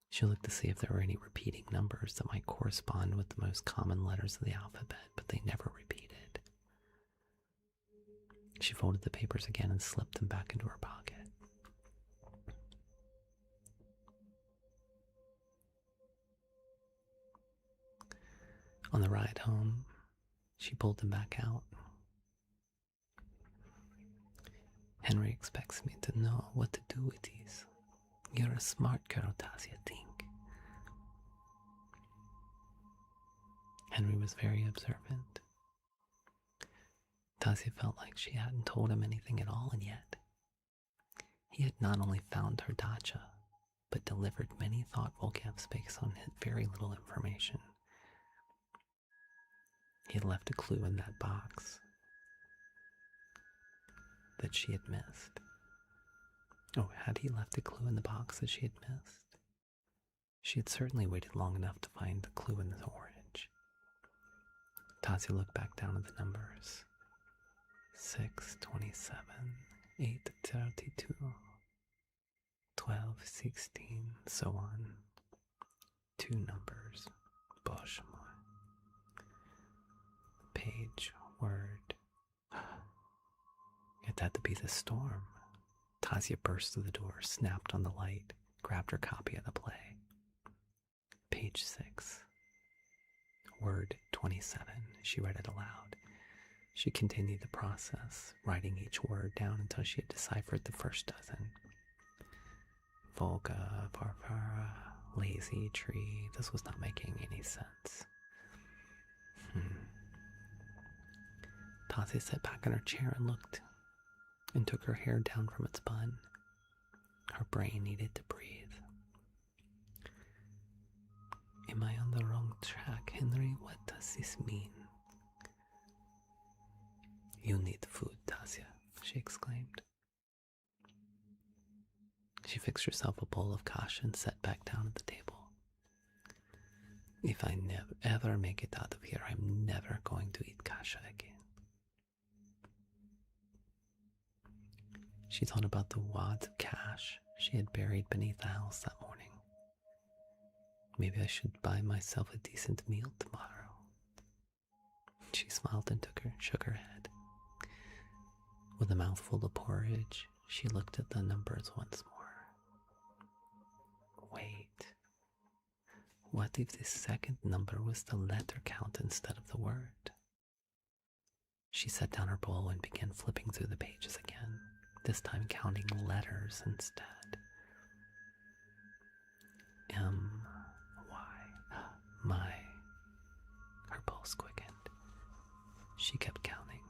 She looked to see if there were any repeating numbers that might correspond with the most common letters of the alphabet, but they never repeated. She folded the papers again and slipped them back into her pocket. On the ride home, she pulled them back out. Henry expects me to know what to do with these. You're a smart girl, Tasia, think. Henry was very observant. Tasia felt like she hadn't told him anything at all, and yet he had not only found her dacha, but delivered many thoughtful gifts based on very little information. He had left a clue in that box that she had missed. Oh, had he left a clue in the box that she had missed? She had certainly waited long enough to find the clue in the orange. Tasia looked back down at the numbers. 6, 27, 8, 32, 12, 16, so on. 2 numbers. Bosh. Page, word. It had to be the storm. Tasia burst through the door, snapped on the light, grabbed her copy of the play. Page 6. Word 27. She read it aloud. She continued the process, writing each word down until she had deciphered the first dozen. Volga, Barbara, lazy tree. This was not making any sense. Tasia sat back in her chair and looked, and took her hair down from its bun. Her brain needed to breathe. Am I on the wrong track, Henry? What does this mean? You need food, Tasia, she exclaimed. She fixed herself a bowl of kasha and sat back down at the table. If I never ever make it out of here, I'm never going to eat kasha again. She thought about the wads of cash she had buried beneath the house that morning. Maybe I should buy myself a decent meal tomorrow. She smiled and shook her head. With a mouthful of porridge, she looked at the numbers once more. Wait. What if the second number was the letter count instead of the word? She set down her bowl and began flipping through the pages again, this time counting letters instead. My. Her pulse quickened. She kept counting.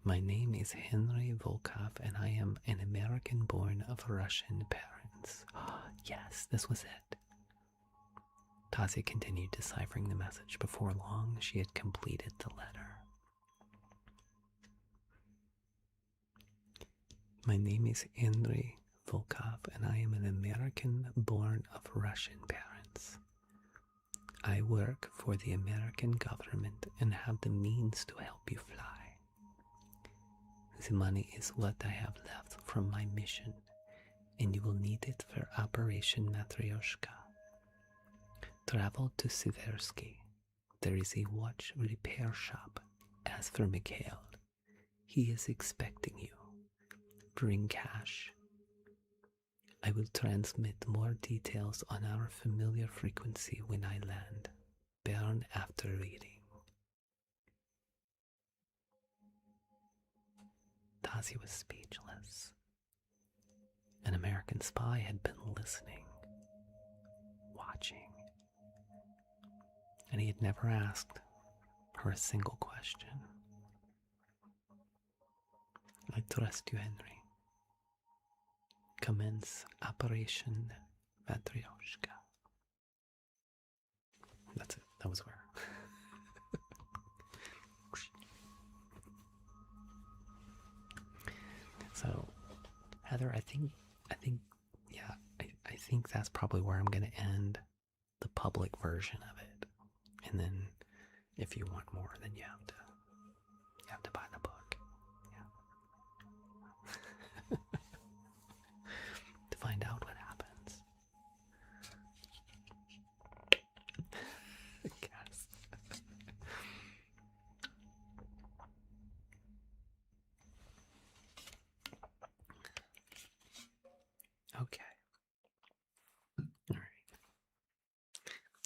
My name is Henry Volkov, and I am an American born of Russian parents. Yes, this was it. Tasia continued deciphering the message. Before long, she had completed the letter. My name is Henry Volkov, and I am an American born of Russian parents. I work for the American government and have the means to help you fly. The money is what I have left from my mission, and you will need it for Operation Matryoshka. Travel to Siversky. There is a watch repair shop. As for Mikhail, he is expecting you. Bring cash. I will transmit more details on our familiar frequency when I land. Burn after reading. Tasia was speechless. An American spy had been listening, watching, and he had never asked her a single question. I trust you, Henry. Commence Operation Matryoshka. That's it. That was where. So, Heather, I think, yeah, think that's probably where I'm going to end the public version of it. And then if you want more, then you have to buy the book. Yeah. To find out what happens. Yes. Okay. All right.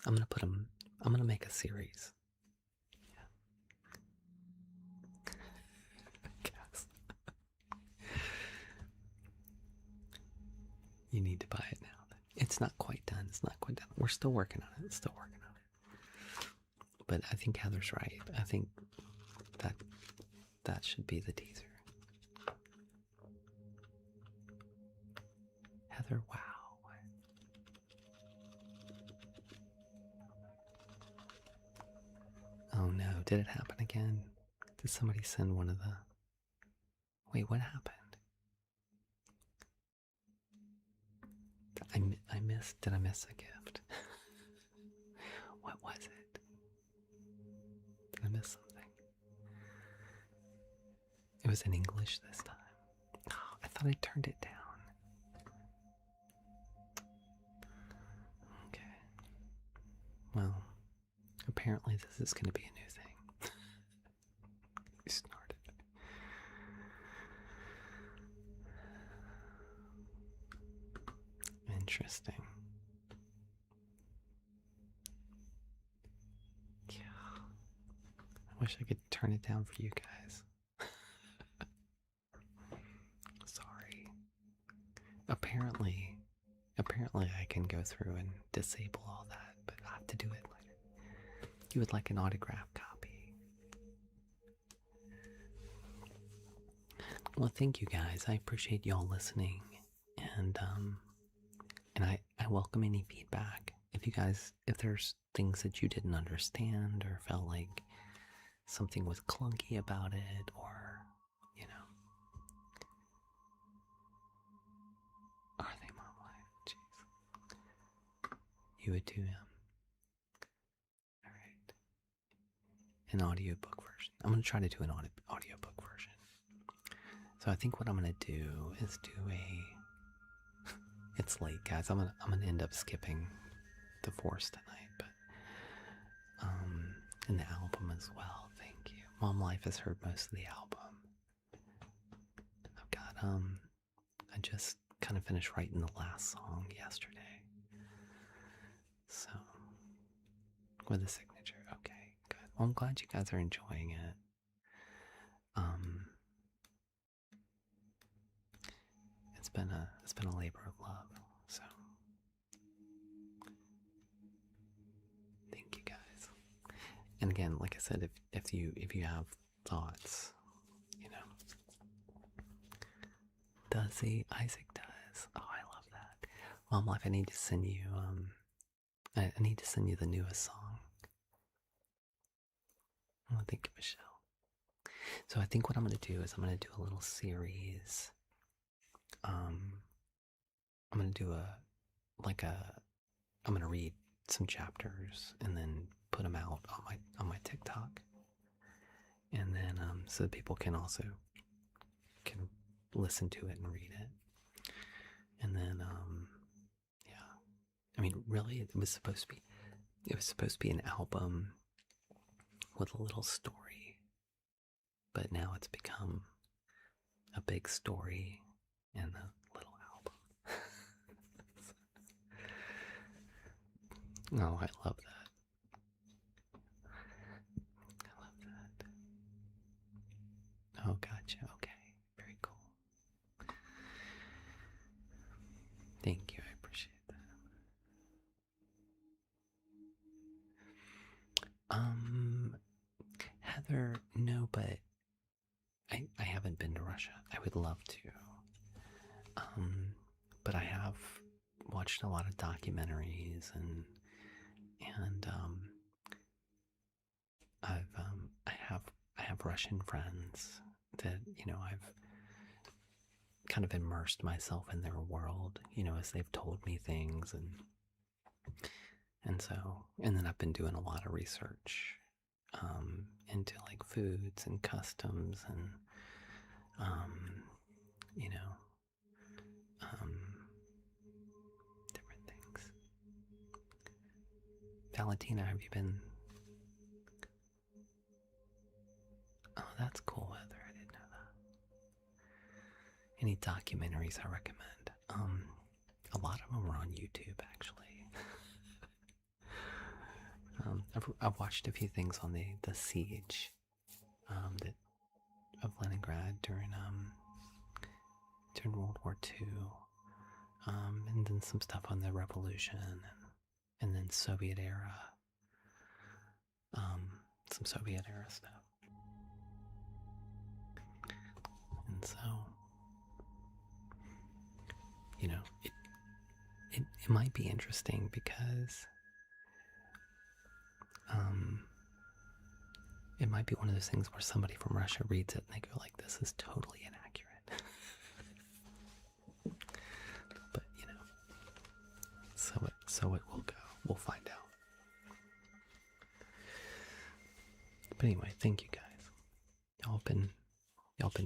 I'm gonna make a series. Yes. You need to buy it now. It's not quite done. It's not quite done. We're still working on it. It's still working on it. But I think Heather's right. I think that should be the teaser. Heather, wow. Oh no, did it happen again? Did somebody send one of the... Wait, what happened? I missed... Did I miss a gift? What was it? Did I miss something? It was in English this time. Oh, I thought I turned it down. Okay. Well, apparently this is going to be a new thing. We started. Interesting. Yeah. I wish I could turn it down for you guys. Sorry. Apparently I can go through and disable all that, but I have to do it later. You would like an autograph copy. Well, thank you guys. I appreciate y'all listening, and I welcome any feedback. If there's things that you didn't understand or felt like something was clunky about it, or are they mom life? Jeez, you would do all right. An audiobook version. I'm gonna try to do an audiobook version. So I think what I'm gonna do is do a. It's late, guys. I'm gonna end up skipping the Force tonight, but and the album as well. Thank you. Mom Life has heard most of the album. I've got I just kind of finished writing the last song yesterday. So with a signature. Okay, good. Well, I'm glad you guys are enjoying it. It's been a labor of love. So thank you guys. And again, like I said, if you have thoughts, does he? Isaac does. Oh, I love that. Mom Life, I need to send you I need to send you the newest song. Oh, thank you, Michelle. So I think what I'm gonna do is I'm gonna do a little series. I'm gonna do I'm gonna read some chapters and then put them out on my TikTok, and then so that people can also can listen to it and read it, and then yeah, I mean, really, it was supposed to be an album with a little story, but now it's become a big story and a little album. Oh, I love that. I love that. Oh, gotcha. Okay. Very cool. Thank you. I appreciate that. Heather, no, but I haven't been to Russia. I would love to. But I have watched a lot of documentaries and I have Russian friends that I've kind of immersed myself in their world, as they've told me things, and then I've been doing a lot of research into like foods and customs and you know different things. Valentina, have you been? Oh, that's cool weather. I didn't know that. Any documentaries I recommend? A lot of them are on YouTube, actually. I've watched a few things on the siege of Leningrad during World War II, and then some stuff on the revolution, and then Soviet era, some Soviet era stuff. And so, it might be interesting because it might be one of those things where somebody from Russia reads it and they go like, this is totally inaccurate. But, so it will go. We'll find out. But anyway, thank you guys. Y'all been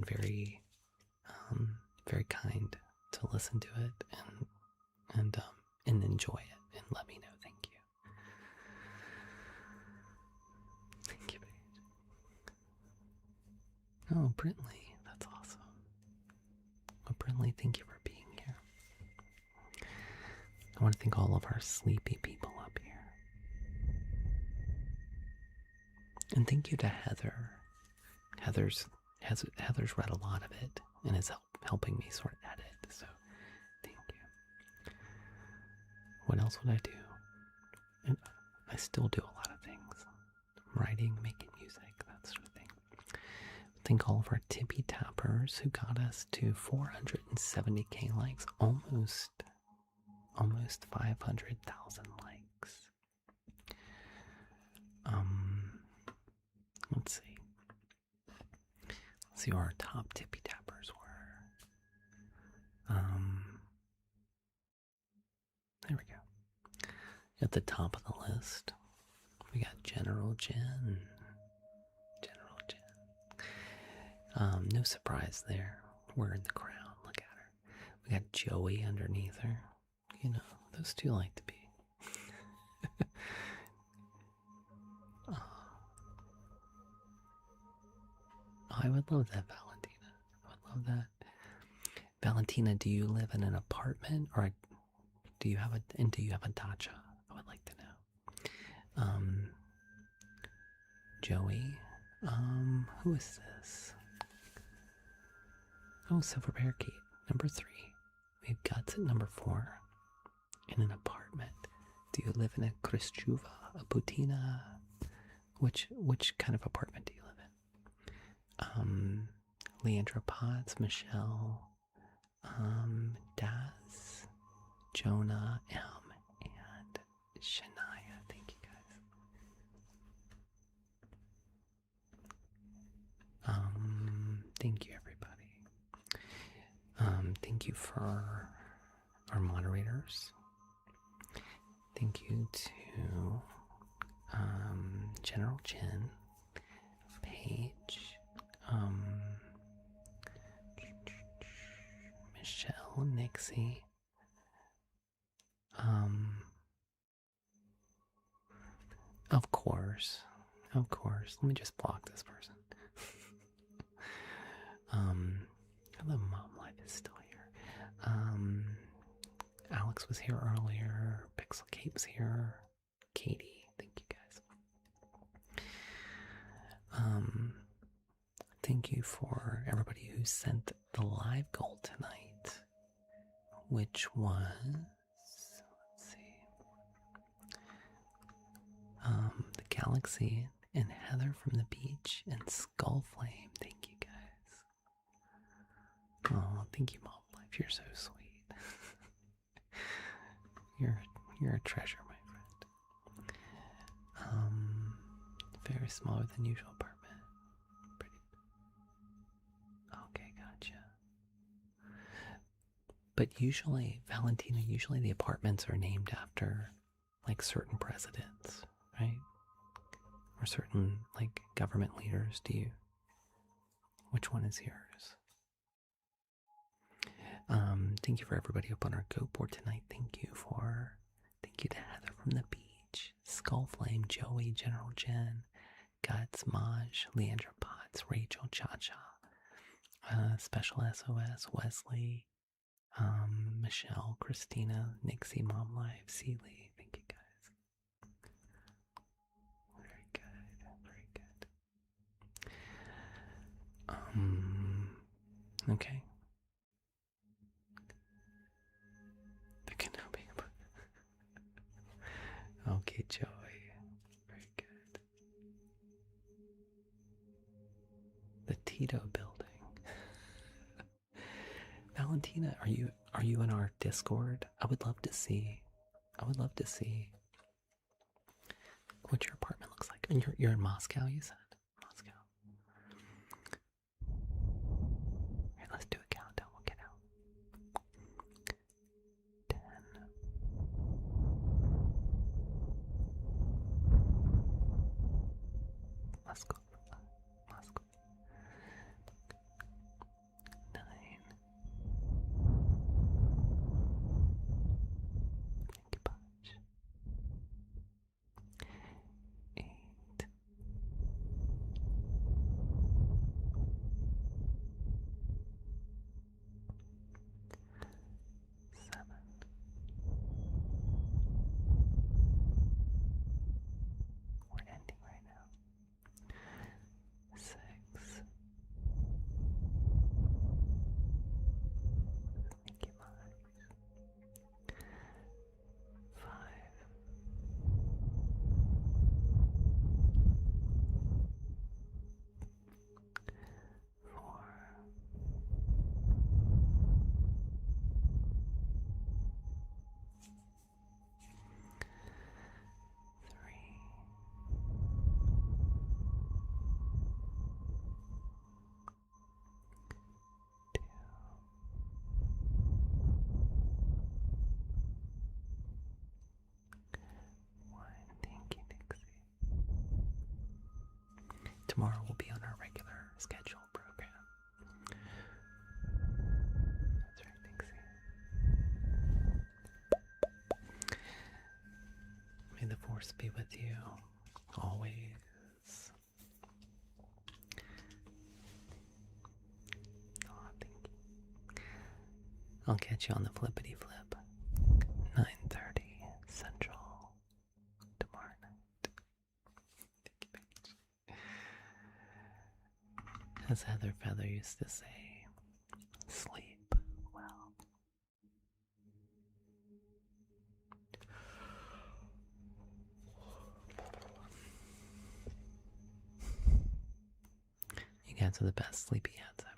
very, very kind to listen to it and enjoy it and let me know. Thank you. Thank you, Paige. Oh, Brintley, that's awesome. Well, Brintley, thank you for being here. I want to thank all of our sleepy people up here. And thank you to Heather. Heather's read a lot of it and is helping me sort of edit, so thank you. What else would I do? And I still do a lot of things. Writing, making music, that sort of thing. Thank all of our tippy tappers who got us to 470k likes, almost 500,000 likes. Let's see who our top tippy tappers were. There we go. At the top of the list, we got General Jen. No surprise there. Wearing the crown. Look at her. We got Joey underneath her. Those two like to be. I would love that, Valentina. I would love that. Valentina, do you live in an apartment or do you have a dacha? I would like to know. Joey, who is this? Oh, Silver Parakeet, number 3. We've got at number 4. In an apartment. Do you live in a Kristchuva, a Butina? Which kind of apartment do you live in? Leandra Potts, Michelle, Daz, Jonah, M, and Shania. Thank you guys. Thank you, everybody. Thank you for our moderators. Thank you to General Jen, Paige, Michelle, Nixie, of course. Let me just block this person. The Mom Life is still here. Alex was here earlier. Pixel Cape's here. Katie, thank you guys. Thank you for everybody who sent the live goal tonight, which was, let's see, the Galaxy and Heather from the Beach and Skullflame. Thank you guys. Oh, thank you, Mom Life. You're so sweet. You're a treasure, my friend. Very smaller than usual apartment. Pretty. Okay, gotcha. But usually, Valentina, usually the apartments are named after like certain presidents, right? Or certain like government leaders. Which one is yours? Thank you for everybody up on our Go board tonight. Thank you to Heather from the beach, Skullflame, Joey, General Jen, Guts, Maj, Leandra Potts, Rachel, Cha-Cha, Special SOS, Wesley, Michelle, Christina, Nixie, Mom Life, Seeley. Thank you guys. Very good. Okay. The Kenobi. Okay, Joey. Very good. The Tito building. Valentina, are you in our Discord? I would love to see what your apartment looks like. And you're in Moscow, you said? Moscow. Alright, let's do a countdown. We'll get out. 10. Moscow. 9. Thank you, Bunch. 8. 7. We're ending right now. 6. Thank you, Mike. 5. 4. 3. 2. 1. Thank you, Nixie. Tomorrow we'll be on our regular schedule program. That's right, Nixie. May the force be with you always. Oh, thank you. I'll catch you on the flippity flip. 9:30 Central tomorrow night. Thank you, Paige. As Heather Feather used to say, sleep well. You guys are the best sleepy heads ever.